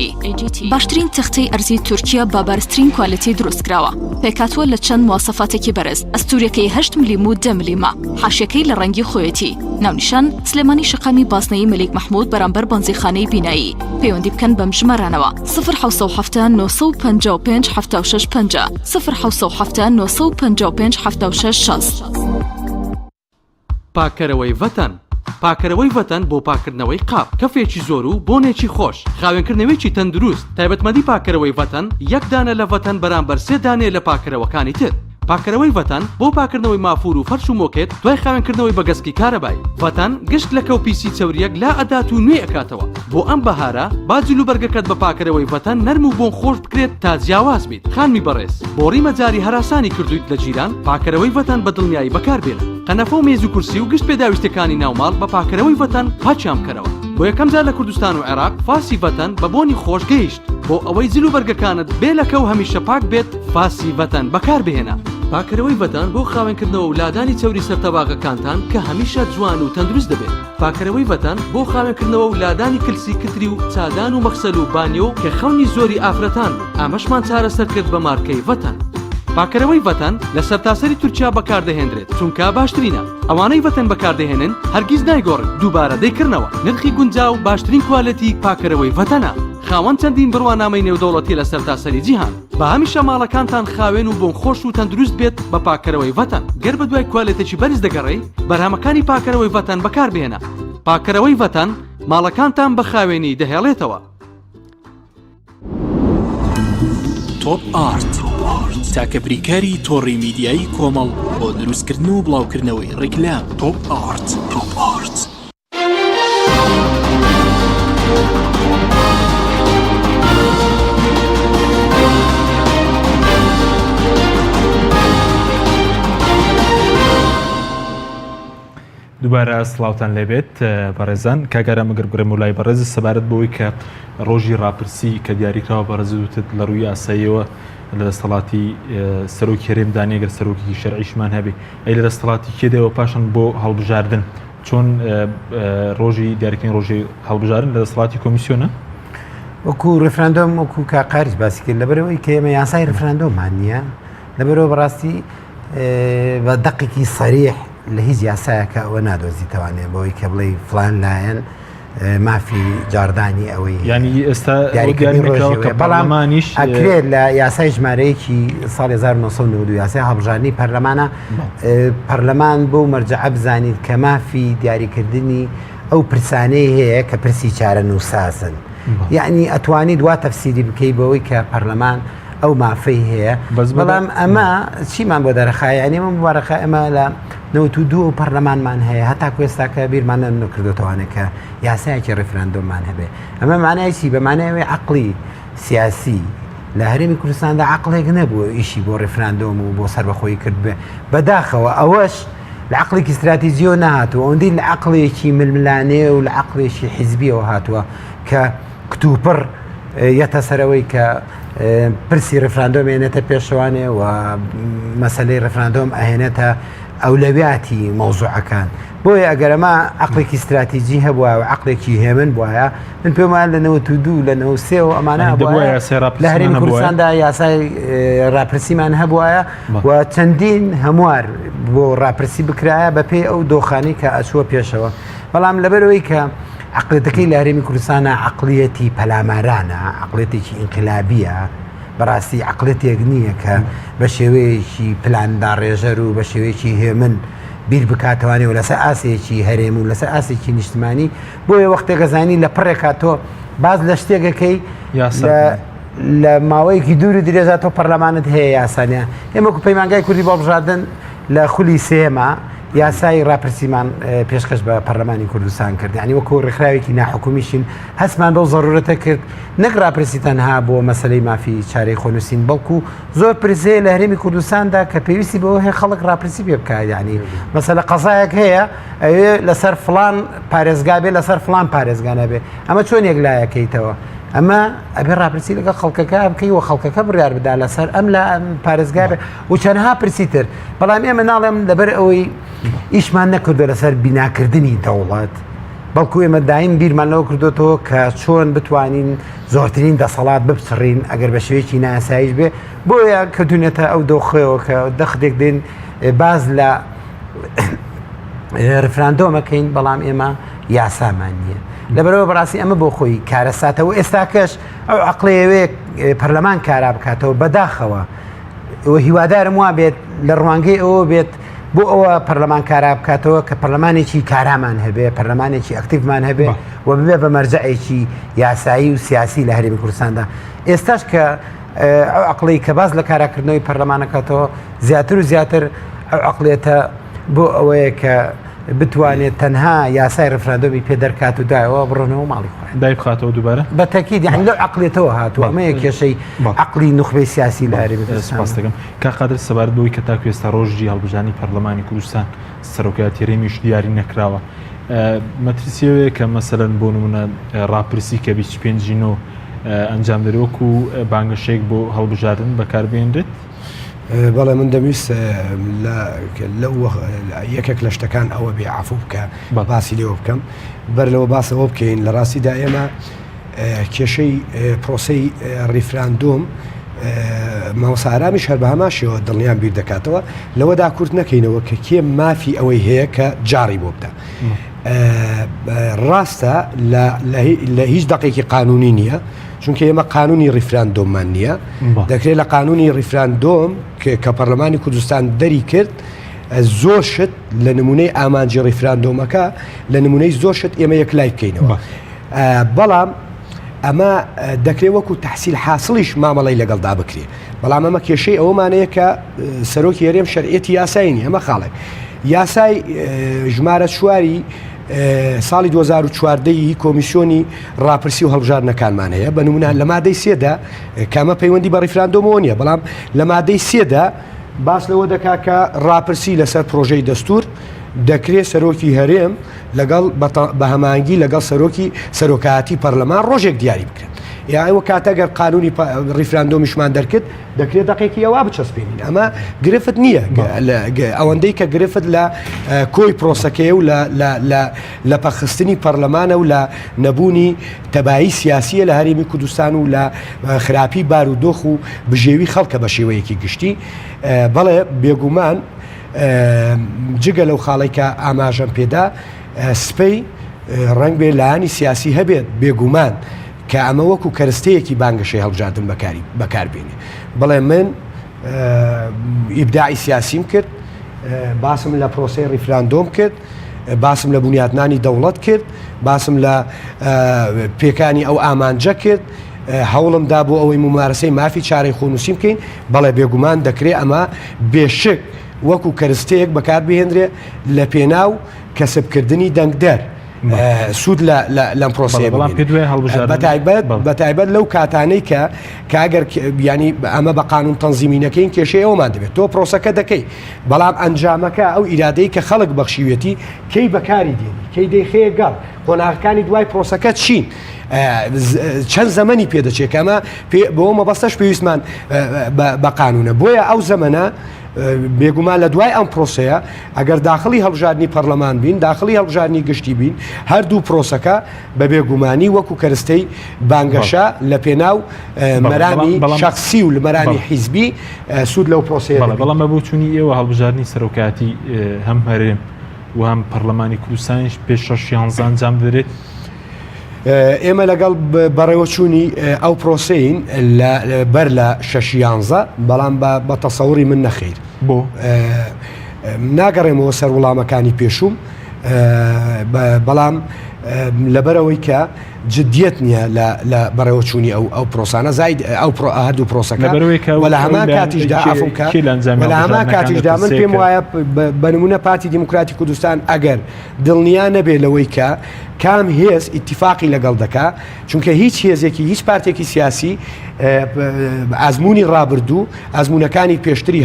Speaker 8: باشترین تەختەی ئەرزی تورکیا با بارزترین کوالیتی دروستکراوە. پێکاتوە لە چەند مواسەفاتێکی بەرز، ئەستوورەکەی 8 ملم و 10 ملیمە، حاشیەکەی لە ڕەنگی خۆیەتی. ناونیشان سلێمانی شەقامی بازنەی مەلیک مەحموود بەرامبەر بانزیخانەی بینایی. پەیوەندی بکەن بەم ژمارانەوە 0770 955 7650 0770 955 7660.
Speaker 9: پاکەرەوەی ڤەتەن. پاکەرەوەی ڤەتەن بۆ پاکردنەوەی قاپ، کەفێکی زۆر و بۆنێکی خۆش، خاوێنکردنەوەیکی تەندروست. تایبەتمەدی پاکەرەوەی ڤەتەن یەک دانە لە ڤەتەن بەرامبەر 3 دانێ لە پاکەرەوەکانی تر. پاکەرەوەی ڤەتەن بۆ پاکردنەوەی مافور و فەرش و مۆکێت دوای خاوێنکردنەوەی بە گەسکی کارەبایی. ڤەتەن گشت لە کەوپیسی چەوریەک لا ئەدات و نوێ ئەکاتەوە. بۆ ئەم بەهارە با جلوبەرگەکەت بە پاکەرەوەی ڤەتەن نەرم و بۆن خۆش بکرێت تا جیاواز بیت. خانمی بەڕێز، بۆ ڕیمەجاری هەراسانی کردویت لە جیران، پاکەرەوەی ڤەتەن بە دڵنیایی بەکاربێنن. قەنەفە و مێز و کورسی و گشت پێداویستەکانی ناوماڵ بە پاکەرەوەی ڤەتەن پاچیان بکەرەوە. بۆ یەکەم جار لە کوردستان و عێراق فاسی ڤەتەن بە بۆنی خۆش گەیشت. بۆ ئەوەی جلوبەرگەکانت بێ لەکە و هەمیشە پاک بێت، فاسی ڤەتەن بەکاربهێنە. پاکەرەوەی ڤەتەن بۆ خاوێنکردنەوە و لادانی چەوری سەرتەباغەکانتان کە هەمیشە جوان و تەندروست دەبێت. پاکەرەوەی ڤەتەن بۆ خاوێنکردنەوە و لادانی کلسی کتری و چادان و مەخسەل و بانیۆ کە خەونی زۆری ئافرەتان بوو. ئامەشمان چارەسەر کرد بە مارکەی ڤەتەن. پاکەرەوەی ڤەتەن لە سەرتاسەری تورکیا بەکاردەهێنرێت چونکە باشترینە. ئەوانەی ڤەتەن بەکاردەهێنن هەرگیز نایگۆڕن، دووبارە دەیکردنەوە. نرخی گونجاو و باشترین کوالەتی پاکەرەوەی ڤەتەنە. خاوەن چەندین بڕوانامەی نێودەوڵەتی لە سەرتاسەری جیهان. بە هەمیشە ماڵەکانتان خاوێن و بۆن خۆش و تەندروست بێت بە پاکەرەوەی ڤەتەن. گەر بە دوای کوالەتێکی بەرز دەگەڕێی، بەرهەمەکانی پاکەرەوەی ڤەتەن بەکاربهێنە. پاکەرەوەی ڤەتەن ماڵەکانتان بە خاوێنی دەهێڵێتەوە.
Speaker 1: تۆپ ئارت تاکە بریکاری تۆڕی میدیایی کۆمەڵ بۆ دروستکردن و بڵاوکردنەوەی ڕیکلام. تۆپ ئارت.
Speaker 2: دووبارە سڵاوتان لێبێت بەڕێزان. کاگەرە مەگەرگورێم وڵای بەڕێز سەبارەت بەوەی کە ڕۆژی ڕاپرسی کە دیاریکراوە بەڕێز وتت لە ڕووی ئاساییەوە لە دەسەڵاتی سەرۆکی هەرێمدانی ئەگەر سەرۆکی شەرعیشمان هەبێ، ئەی لە دەسەڵاتی کێدەوە پاشان بۆ هەڵبژاردن چۆن ڕۆژی دیاریکردنی ڕۆژی هەڵبژاردن لە دەسەڵاتی کۆمیسیۆنە
Speaker 5: وەکو ڕفراندۆم وەکو کاقاریش باسی کرد لەبەرەوەی کە ئێمە یاسای ڕفراندۆمان نییە، لەبەرەوە بەڕاستی بە دەقێکی سەریح لە هیچ یاسایەکە ئەوە نادۆزیتەوانێت بۆی کە بڵێ فلان لایەن مافی جاردانی ئەوەی
Speaker 2: ینی ئێستا
Speaker 5: بەڵامانیش ئەکرێت لە یاسای ژمارەیەکی ساڵی 1990 یاسای هەڵبژاردننی پەرلەمانە پەرلەمان بۆ مەرجەعە بزانیت کە مافی دیاریکردنی ئەو پرسانەی هەیە کە پرسی چارە نووساسن یعنی ئەتوانی دوا تەفسیری بکەی بەوەی کە پەرلەمان ئەو مافەی هەیە بەڵام ئەمە چیمان بۆ دەرەخایانی من بوارەخە ئەمە لە 92 پەرلەمانمان هەیە هەتا کوێستاکە بیرمانە نکردوتەوانە کە یاسایەکی ڕێفراندۆمان هەبێ ئەمە مانایسی بەمانەوەی عقلی سیاسی لە هەرێمی کوردستاندا عقلێک نەبووە ئیشی بۆ ڕێفراندۆم و بۆ سەربەخۆی کرد بێ بەداخەوە ئەوەش لە عقلێکی استراتیزیۆ نهاتووە ئەوەندەی لە عقلێکی ململانێ و لە عقلێکی حیزبیەوە هاتووە کە کتوپڕ یەتە سەرەوەی کە پرسی ڕێفراندۆم هێنێتە پێشەوانێ و مەسەلەی ڕێفراندۆم ئەهێنێتە ئەولەویاتی مەوزوعەکان بۆیە ئەگەر ئەمە عقلێکی استراتیجی هەبووە و عقلێکی هێمن بووایە من پێمان لە 92 لە 93 و ئەمانە لە هەرێمی کوردستاندا یاسای ڕاپرسیمان هەبووایە و چەندین هەموار بۆ ڕاپرسی بکرایە بە پێی ئەو دۆخانی کە ئەچووە پێشەوە بەڵام لەبەرەوەی کە عقلێتەکەی لە هەرێمی کوردستانە عقلیەتی پەلامارانە عقلێتێکی ئینقلابیە بەڕاستی عقلێتێک نییە کە بە شێوەیەکی پلاندا ڕێژەر و بە شێوەیەکی هێمن بیر بکاتوانێ و لەسەر ئاسێکی هەرێم و لەسەر ئاسێکی نیشتمانی بۆیە وەختێکەزانی لە پڕێکا تۆ باز لە شتێکەکەی لە ماوەیەکی دووری درێژات تۆ پەرلەمانت هەیە یاسانە ئێمەکو پەیمانگای کوردی بۆ بژاردن لە خولی سێمە یاسای ڕاپرسیمان پێشکەش بە پەرلەمانی کوردستان کرد ینی وەکو ڕێکخراوێکی ناحکومیشین هەستمان بەو زەڕورەتە کرد نەک ڕاپرسی تەنها بۆ مەسلەی مافی چارەی خۆنووسین بەڵکو زۆر پرسەیە لە هەرێمی کوردستاندا کە پێویستی بەوە هەیە خەڵک ڕاپرسی پێ بکات ینی مەسەلە قەزایەک هەیە ئەوێ لەسەر فڵان پارێزگا بێ لەسەر فڵان پارێزگانە بێ ئەمە چۆن یەکلایەکەیتەوە ئەمە ئەبێ ڕاپرسی لەگە خەڵکەکە بکەی و خەڵکەکە بڕیار بدا لەسەر ئەم لە پارێزگا بێ و چەندها پرسیتر بەڵام ئێمە ناڵێم لەبەر ئەوەی ئیشمان نەکردو لەسەر بیناکردنی دەوڵەت بەڵکو ئێمە دایم بیرمان لەوە کردوەوە کە چۆن بتوانین زۆرترین دەسەڵات بپچڕین ئەگەر بە شێوەیەکی ناسایش بێ بۆیە کەدونێتە ئەو دۆخەوە کە دەخدێک دێن باز لە ڕفراندۆمەکەین بەڵام ئێمە یاسامان نییە لەبەرەوە بەڕاستی ئەمە بۆ خۆی کارەساتەوە ئێستاکەش ئەو عقلەیەوێ پەرلەمان کارا بکاتەوە بەداخەوە هیوادارم وا بێت لە ڕوانگەی ئەوە بێت بۆ ئەوە پەرلەمان کارا بکاتەوە کە پەرلەمانێکی کارامان هەبێ پەرلەمانێکی ئەکتیڤمان هەبێ و ببێ بە مەرجەعێکی یاسایی و سیاسی لە هەرێمی کوردستاندا ئێستاش کە ئەو عقلەی کە باز لە کاراکردنەوەی پەرلەمانەکەتەوە زیاتر و زیاتر ئەو عقلێتە بۆ ئەوەیە کە بتوانێت تەنها یاسای ڕفراندۆمی پێ دەرکات و دایەوە بڕۆنەوە ماڵی خۆیان
Speaker 2: دای بخاتەوە دووبارە
Speaker 5: بە تەکید یعنی لەو عقلێتەوە هاتووە ئەمەیە کێشەی عقلی نوخبەی سیاسی لە هەرێمی کوردستان
Speaker 2: دەکەم کا قادر سەبارەت بەوەی کە تاکو ئێستا ڕۆژی هەڵبژاردننی پەرلەمانی کوردستان سەرۆکایەتی هەرێمیش دیاری نەکراوە مەترسیەوەیە کە مەسەلەن بۆ نمونە ڕاپرسی کە 25 ئەنجام دەرەوەکو و بانگەشەیەک بۆ هەڵبژاردن بەکاربێنرێت
Speaker 4: بەڵێ من دەویست لەو یەکێک لە شتەکان ئەوە بێ عفو بکە باسی لێوە بکەم بەر لەوە باسەوە بکەین لە ڕاستیدا ئێمە کێشەی پرۆسەی ڕیفراندۆم ماوەسارامیش هەر بە هەماشەوە دڵنیان بیر دەکاتەوە لەوەدا کورت نەکەینەوە کە کێ مافی ئەوەی هەیە کە جاری بۆ بدە ڕاستە لە هیچ دقێکی قانونی نییە چونکە ئێمە قانونی ڕیفراندۆممان نییە دەکرێت لە قانونی ڕیفراندۆم کە پەرلەمانی کوردستان دەری کرد زۆر شت لە نمونەی ئامانجی ڕیفراندۆمەکە لە نمونەی زۆر شت ئێمە یەکلای بکەینەوە بەڵام ئەمە دەکرێت وەکو تەحسیل حاصلیش مامەڵی لەگەڵدا بکرێت بەڵام ئەمە کێشەی ئەوەمانەیە کە سەرۆکی هەرێم شەرعێتی یاساینی ئەمە خاڵێک یاسای ژمارە چواری ساڵی 2014 کۆمیسیۆنی ڕاپرسی و هەڵبژاردنەکانمان هەیە بە نمونە لە مادەی سێدا کامە پەیوەندی بە ڕیفراندۆمەوە نیە بەڵام لە مادەی سێدا باس لەوە دەکا کە ڕاپرسی لەسەر پرۆژەی دەستور دەکرێت سەرۆکی هەرێم لەگەڵ بە هەمانگی لەگەڵ سەرۆکایەتی پەرلەمان ڕۆژێک دیاری بکرێت یاوە کاتەگەر قانونی ڕیفراندۆمیشمان دەرکرد دەکرێت دقێکی ئەوە بچەسپێنین ئەمە گرفت نییە ئەوەندەی کە گرفت لە کۆی پرۆسەکەی و لە پەخستنی پەرلەمانە و لە نەبوونی تەبایی سیاسیە لە هەرێمی کوردستان و لە خراپی بارودۆخ و بژێوی خەڵکە بە شێوەیەکی گشتی بەڵێ بێگومان جگە لەو خاڵێکە ئاماژەم پێدا سپەی ڕنگ بێ لایانی سیاسی هەبێت بێگومان کە ئەمە وەکو کەرستەیەکی بانگەشەی هەڵبژاردن بەکاربێنێ بڵێ من ئیبداعی سیاسیم کرد باسم لە پرۆسەی ریفراندۆم کرد باسم لە بنیادنانی دەوڵەت کرد باسم لە پێکانی ئەو ئامانجە کرد هەوڵمدا بۆ ئەوەی ممارەسەی مافی چارەی خۆنووسیم بکەین بەڵێ بێگومان دەکرێت ئەمە بێشک وەکو کەرستەیەک بەکار بهێنرێ لە پێناو کەسبکردنی دەنگدەر سوود لەم پرۆسەیە بەتایبەت لەو کاتانەی کە کاگەر ینی ئەمە بە قانون تەنزیمینەکەین کێشەی ئەومان دەبێت تۆ پرۆسەکە دەکەی بەڵام ئەنجامەکە ئەو ئیرادەی کە خەڵک بەخشیوێتی کەی بەکاری دێنی کەی دەیخەیە گەڵ قۆناغەکانی دوای پرۆسەکە چین چەند زەمەنی پێدەچێت کە ئەمە بۆ مەبەستەش پێویستمان بە قانونە بۆیە ئەو زەمەنە بێگومان لە دوای ئەم پرۆسەیە ئەگەر داخلی هەڵبژاردننی پەرلەمان بین داخلی هەڵبژاردننی گشتی بین هەردوو پرۆسەکە بە بێگومانی وەکو کەرستەی بانگەشە لە پێناو مەرانی شخصی و لە مەرانی حیزبی سوود لەو پرۆسەیە
Speaker 2: بەڵام بە بۆچوونی ئێوە هەڵبژاردننی سەرۆکاتی هەم هەرێم و هەم پەرلەمانی کوردستانیش پێش 16 ئەنجام دەرێت
Speaker 4: ئێمە لەگەڵ بەڕێوەچوونی ئەو پرۆسەین بەر لە 16 بەڵام بە تەسەوری من نەخیر
Speaker 2: بۆ
Speaker 4: ناگەڕێمەوە سەر وڵامەکانی پێشوم بەڵام لەبەرەوەی کە جدیت نییە لە بەڕێوەچوونی ئەو پرۆسانە زاید ئەو هەردوو پرۆسەکە لە هەمان کاتیشدا لە هەمان کاتیشدا من پێم وایە بەنمونە پارتی دیموکراتی کوردستان ئەگەر دڵنیا نەبێت لەوەی کە کام هێز ئیتیفاقی لەگەڵ دەکا چونکە هیچ هێزێکی هیچ پارتێکی سیاسی ئازمموی ڕابردوو ئازمونونەکانی پێشتری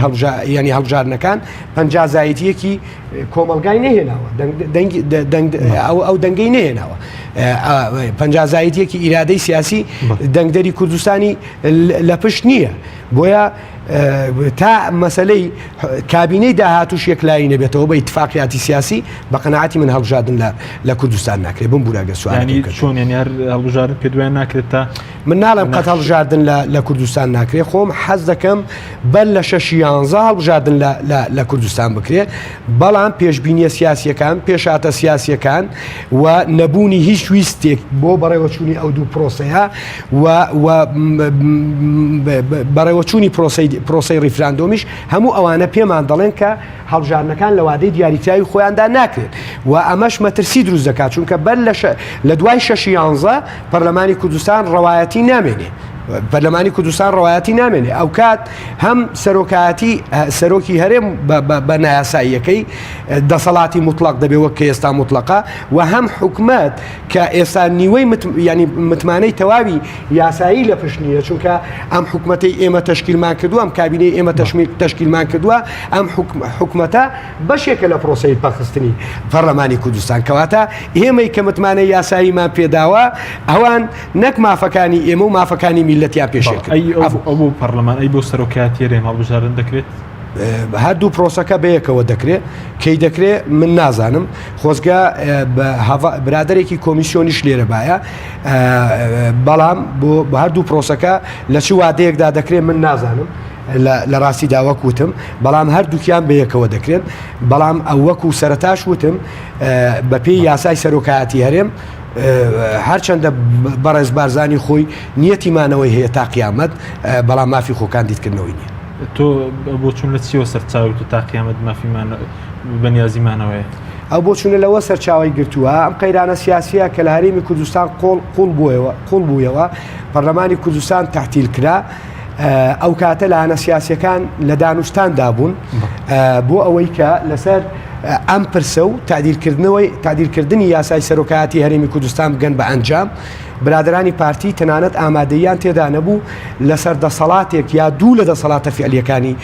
Speaker 4: ینی هەڵبژاردنەکان پەنجازایەتیەکی کۆمەلگای نەهێناوە ئەو دەنگەی نەهێناوە پەنجازایەتیەکی ئیرادەی سیاسی دەنگدەری کوردستانی لە پشت نییە بۆیە تا مەسلەی کابینەی داهاتوش یەکلایی نەبێتەوە بە ئیتفاقیاتی سیاسی بە قەناعەتی من هەڵبژاردن لە کوردستان ناکرێت بم بوراگە سوانی
Speaker 2: چۆن یار هەڵبژاردن پێ دوای ناکرێت تا
Speaker 4: من ناڵم قەت هەڵبژاردن لە کوردستان ناکرێت خۆم حەز دەکەم بەر لە 16 هەڵبژاردن لە کوردستان بکرێت بەڵام پێشبینیە سیاسیەکان پێشاتە سیاسیەکان و نەبوونی هیچ ویستێک بۆ بەڕێوەچوونی ئەو دوو پرۆسەیە و بەڕێوەچوونی پرۆسەی ریفراندۆمیش هەموو ئەوانە پێمان دەڵێن کە هەڵبژاردنەکان لە وادەی دیاریکراوی خۆیاندا ناکرێت و ئەمەش مەترسی دروست دەکات چونکە بەر لە دوای 16 پەرلەمانی کوردستان ڕەوایەتی نامێنێ پەرلەمانی کوردستان ڕەوایەتی نامێنێ ئەو کات هەم سەرۆکی هەرێم بە نایاساییەکەی دەسەڵاتی مطلق دەبێ وەک کە ئێستا مطلقە و هەم حکومەت کە ئێستا نیوەی ینی متمانەی تەواوی یاسایی لە پشتنیە چونکە ئەم حکومەتەی ئێمە تەشکیلمان کردووە ئەم کابینەی ئێمە تەشکیلمان کردووە ئەم حکومەتە بەشێکە لە پرۆسەی پەخستنی پەرلەمانی کوردستان کەواتە ئێمەی کە متمانەی یاساییمان پێداوە ئەوان نەک مافەکانی ئێمە و مافەکانی میلەتیان پێشێت
Speaker 2: ئەو بۆ پەرلەمان ئەی بۆ سەرۆکاتی هەرێم هەڵبژاردن دەکرێت
Speaker 4: هەردوو پرۆسەکە بەیەکەوە دەکرێت کەی دەکرێت من نازانم خۆزگا برادێکی کۆمیسیۆنیش لێرە باە بەڵام بۆ هەردوو پرۆسەکە لە چ وادەیەکدا دەکرێت من نازانم لە ڕاستی داوەک وتم بەڵام هەردووکیان بەیەکەوە دەکرێت بەڵام ئەو وەکو سەرەتاش وتم بە پێی یاسای سەرۆکایەتی هەرێم هەرچەندە بەڕێز بارزانی خۆی نیەتیمانەوەی هەیە تا قیامەت بەڵام مافی خۆکان دیتکردنەوەی نییە
Speaker 2: تۆ بۆ چون لە چیوە سەرچاوی تو تا قیامەت مافیمان بەنیازیمانەوەیە
Speaker 4: ئەو بۆ چونە لەوە سەرچاوی گرتووە ئەم قەیرانە سیاسیە کە لە هەرێمی کوردستان قوڵ بوویەوە پەرلەمانی کوردستان تەحتیل کرا ئەو کاتە لایەنە سیاسیەکان لە دانوستاندا بوون بۆ ئەوەی کە لەسەر ئەم پرسە و تعدیلکردنی یاسای سەرۆکایەتی هەرێمی کوردستان بگەن بە ئەنجام برادرانی پارتی تەنانەت ئامادەیان تێدا نەبوو لەسەر دەسەڵاتێک یا دوو لە دەسەڵاتە فعلیەکانی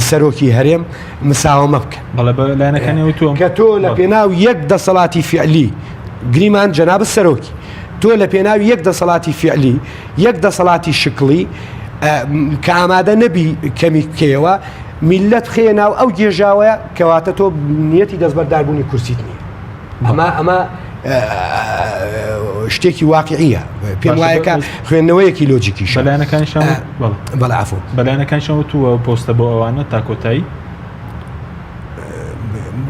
Speaker 4: سەرۆکی هەرێم مساومە بکەن کە تۆ لە پێناو یەک دەسەڵاتی فعلی گریمان جەناب سەرۆکی تۆ لە پێناو یەک دەسەڵاتی فعلی یەک دەسەڵاتی شکلی کە ئامادە نەبی کەمی بکەیەوە میلەت خێ ناو ئەو گێژاوەیە کەواتە تۆ نیەتی دەستبەرداربوونی کورسیت نییە ئەمە شتێکی واقعیە پێم وایەکە خوێندنەوەیەکی لۆجیکیش
Speaker 2: بەلایەنەکانشەوە تووە پۆستە بۆ ئەوانە تا کۆتایی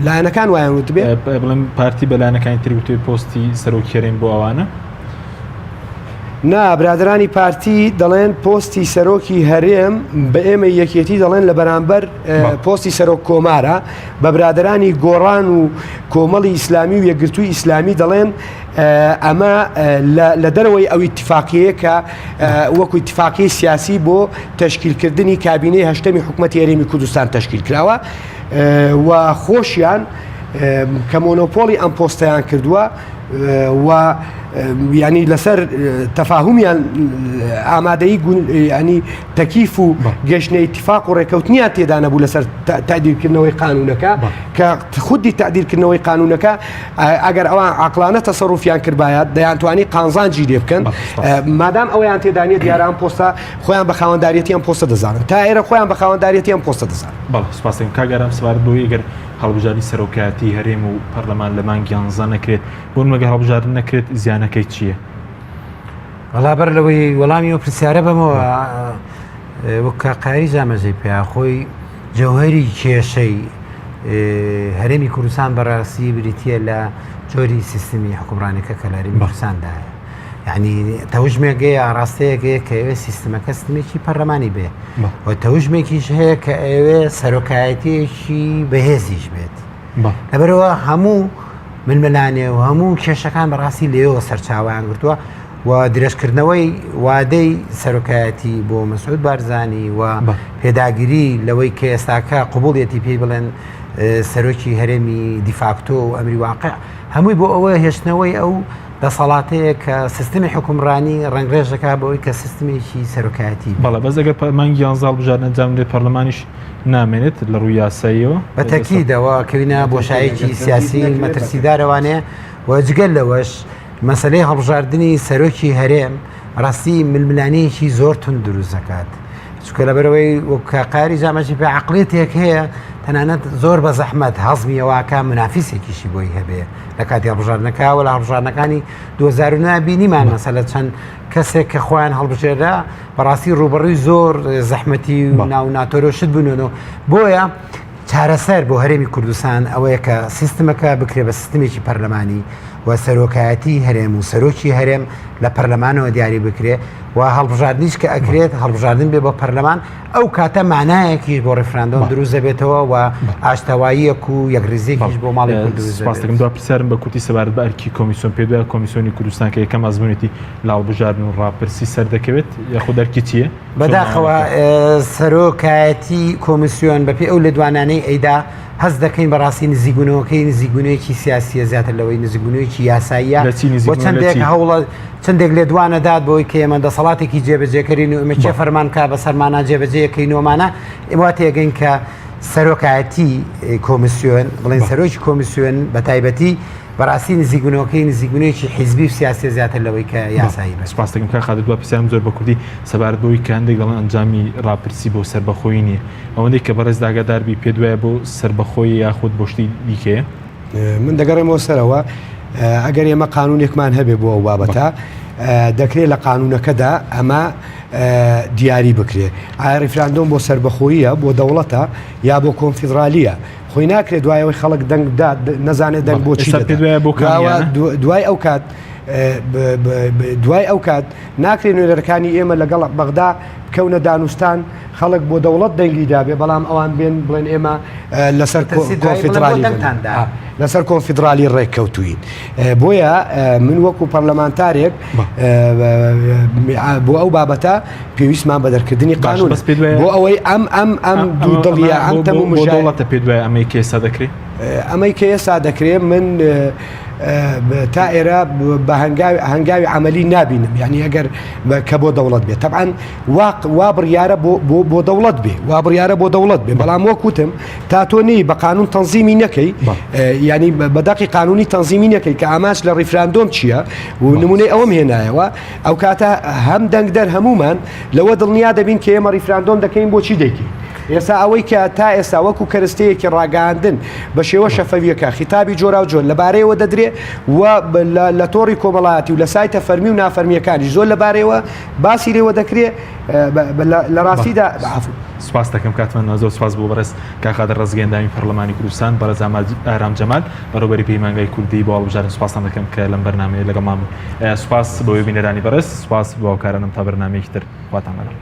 Speaker 4: لایەنەکان وایان وت بێ
Speaker 2: بڵێم پارتی بەلایەنەکانی تری وتوی پۆستی سەرۆکیێرین بۆ ئەوانە
Speaker 4: نا برادرانی پارتی دەڵێن پۆستی سەرۆکی هەرێم بە ئێمە یەکێتی دەڵێن لە بەرامبەر پۆستی سەرۆک کۆمارە بە برادرانی گۆڕان و کۆمەڵی ئیسلامی و یەکگرتووی ئیسلامی دەڵێن ئەمە لە دەرەوەی ئەو ئیتفاقیەیە کە وەکو ئیتفاقی سیاسی بۆ تەشکیلکردنی کابینەی هەشتەمی حکوومەتی هەرێمی کوردستان تەشکیل کراوە و خۆشیان کە مۆنۆپۆلی ئەم پۆستەیان کردووە و ینی لەسەر تەفاهمیان ئامادەی ینی تەکیف و گەشتنە ئیتفاق و ڕێکەوتنیان تێدا نەبوو لەسەر تعدیلکردنەوەی قانونەکە کە خودی تعدیلکردنەوەی قانونەکە ئەگەر ئەوان عقلانە تەسەڕوفیان کردبایە دەیانتوانی قانزانجی لێ بکەن مادام ئەویان تێدانێت دیاران پۆستە خۆیان بە خاوەنداریەتی ئەم پۆستە دەزانن تا ئێرە خۆیان بە خاوەنداریەتی ئەم پۆستە دەزانن.
Speaker 2: بەڵێ سوپاسم کاگەرم سوارد بۆ ئەگەر هەڵبژاردننی سەرۆکایەتی هەرێم و پەرلەمان لە مانگی 11 نەکرێت بۆ مەگە هەڵبژاردن نەکرێت زیانەکەی چییە؟
Speaker 5: وەڵابەر لەوەی وەڵامی و پرسیارە بەمەوە وەکە قاری جامەژەی پێیا خۆی جەوهەری کێشەی هەرێمی کوردستان بەڕاستی بریتە لە جۆری سیستمی حکومڕانەکە کە لە هەرێمی کوردستاندایە یعنی تەوژمێکگەیە ڕاستەیەکەیە کە ئێوێ سیستمەکە سیستمێکی پەرلەمانی بێ و تەوژمێکیش هەیە کە ئێوێ سەرۆکایەتیەکی بەهێزیش بێت لەبەرەوە هەموو ململانێ و هەموو کێشەکان بەڕاستی لێەوە سەرچاویان گرتووە و درێژکردنەوەی وادەی سەرۆکایەتی بۆ مەسعود بارزانی و پێداگیری لەوەی کە ئێستاکە قوبوڵیەتی پێی بڵێن سەرۆکی هەرێمی دیفاکتۆ و ئەمری واقع هەمووی بۆ ئەوە هێشتنەوەی ئەو دەسەڵاتەیە کە سیستمی حکومڕانی ڕنگڕێژەکە بەوەی کە سیستمێکی سەرۆکایەتی
Speaker 2: بەڵێ بەس ئەگەر مانگی 11 بژار ئەنجام لێ پەرلەمانیش نامێنێت لە ڕووی یاساییەوە
Speaker 5: بە تەکیدەوە کەوینە بۆشایەکی سیاسی مەترسیدارەوانەیە و جگەل لەوەش مەسلەی هەڵبژاردننی سەرۆکی هەرێم ڕاستی ململانەیەکی زۆر تون دروست دەکات چکە لەبەرەوەی وەکقاری جامەژی پێ عقلێتێک هەیە تەنانەت زۆر بە زەحمەت هەزمیەوەکە منافیسێکیشی بۆی هەبێ لە کاتی هەڵبژاردنەکەوە لە هەڵبژاردنەکانی 2009 بینیمان مەسەلە چەند کەسێک کە خۆیان هەڵبژێرا بەڕاستی ڕوبەڕووی زۆر زەحمەتی و ناوناتۆرۆشت بوونەوە بۆیە چارەسەر بۆ هەرێمی کوردستان ئەوەیە کە سیستمەکە بکرێ بە سیستمێکی پەرلەمانی و سەرۆکایەتی هەرێم و سەرۆکی هەرێم لە پەرلەمانەوە دیاری بکرێ و هەڵبژاردنیش کە ئەکرێت هەڵبژاردن بێ بۆ پەرلەمان ئەو کاتە مانایەکیش بۆ ڕێفراندۆم دروست دەبێتەوە و ئاشتەواییەک و یەکریزێکیش بۆ ماڵی
Speaker 2: سپاسەکەم دو پرسیارم بە کوتی سەبارەت بە ئەرکی کۆمیسیۆن پێ دوای کۆمیسیۆنی کوردستان کە یەکەم ئەزمونێتی لە هەڵبژاردن و ڕاپرسی سەر دەکەوێت یاخود دەرکی چییە؟
Speaker 5: بەداخەوە سەرۆکایەتی کۆمیسیۆن بەپێ ئەو لە دوانانەی ئەیدا هەز دەکەین بەڕاستی نزیگونەوەکەی نزیگونەیەکی سیاسیە زیاتر لەوەی نزیگونەوەیکی یاساییە بۆ چەندێک هەوڵە چندێک لێ دوانەدات بۆی کە ئێمە دەسەڵاتێکی جێبەجێکردین و ئەمە چێ فەرمانکە بە سەرمانە جێبەجێەکەینەوەمانە ئێوە تێگەین کە سەرۆکایەتی کۆمیسیۆن بڵێن سەرۆکی کۆمیسیۆن بە تایبەتی بەڕاستی نزیگونەوەکەی نزیگونەیەکی حیزبی و سیاسی زیاتر لەوەی کە یاسایی بە
Speaker 2: سپاس دەکەم کە خاتە دووە پرسیارم زۆر بە کوردی سەبارەت بەوەی کە هەندێک دەڵێن ئەنجامی ڕاپرسی بۆ سەربەخۆیی نییە ئەوەندەی کە بەڕێز داگاداربی پێ دوایە بۆ سەربەخۆیی یاخود بۆشتی دیکەیە
Speaker 4: من دەگەڕێمەوە سەرەوە ئەگەر ئێمە قانونێکمان هەبێ بۆ ئەو بابەتە دەکرێت لە قانونەکەدا ئەمە دیاری بکرێ ئایا ڕیفراندۆم بۆ سەربەخۆییە بۆ دەوڵەتە یا بۆ کۆنفیدرالیە خۆی ناکرێت دوایەوەی خەڵک دەنگدا نەزانێت دەنگ بۆچی دوای ئەو کات دوای ئەو کات ناکرێت نوێنەرەکانی ئێمە لەگەڵ بەغدا بکەونە دانوستان خەڵک بۆ دەوڵەت دەنگیدا بێ بەڵام ئەوان بێن بڵێن ئێمە لەسەر کۆنفیدرالی ڕێککەوتوین بۆیە من وەکو پەرلەمانتارێک بۆ ئەو بابەتە پێویستمان بە دەرکردنی قانون بۆ ئەوەی ئەم دوو دڵیە ئەم تەموو
Speaker 2: دەوڵەتە پێ دوای ئەمەی کە ئێستا دەکرێت
Speaker 4: ئەمەی کە ئێستا دەکرێت من تا ئێرە بە هەنگاوی عملی نابینم یعنی ئەگەر کە بۆ دەوڵەت بێت طبعاً وا بڕیارە بۆ دەوڵەت بێ وا بڕیارە بۆ دەوڵەت بێ بەڵام وەکوتم تا تۆ نی بە قانون تەنزیمی نەکەی ینی بەدەقی قانونی تەنزیمی نەکەی کە ئاماچ لە ڕیفراندۆم چییە و نمونەی ئەوەم هێنایەوە ئەو کاتە هەم دەنگدەر هەمومان لەوە دڵنیا دەبین کە ئێمە ڕیفراندۆم دەکەین بۆچی دەیکەین ئێستا ئەوەی کە تا ئێستا وەکو کەرستەیەکی ڕاگەاندن بە شێوە شەفەویەکە خیتابی جۆرا و جۆر لەبارەیەوە دەدرێت و لە تۆڕی کۆمەڵایەتی و لە سایتە فەرمی و نافەرمیەکانی زۆر لەبارەیەوە باسی لێوە دەکرێت لە ڕاستیدا
Speaker 2: سپاس دەکەم کاتمان زۆر سپاس بۆ بەڕێز کاخادە ڕزگەندامی پەرلەمانی کوردستان بەڕێز ئارام جەمال بەڕێوەبەری پەیمانگای کوردی بۆ هەڵبژاردن سپاسان دەکەم کە لەم بەرنامەیە لەگەڵمان سپاس بۆ بینەرانی بەڕێز سپاس بۆ هاوکارانم تا بەرنامەیەکی تر خواتان لەگەڵ.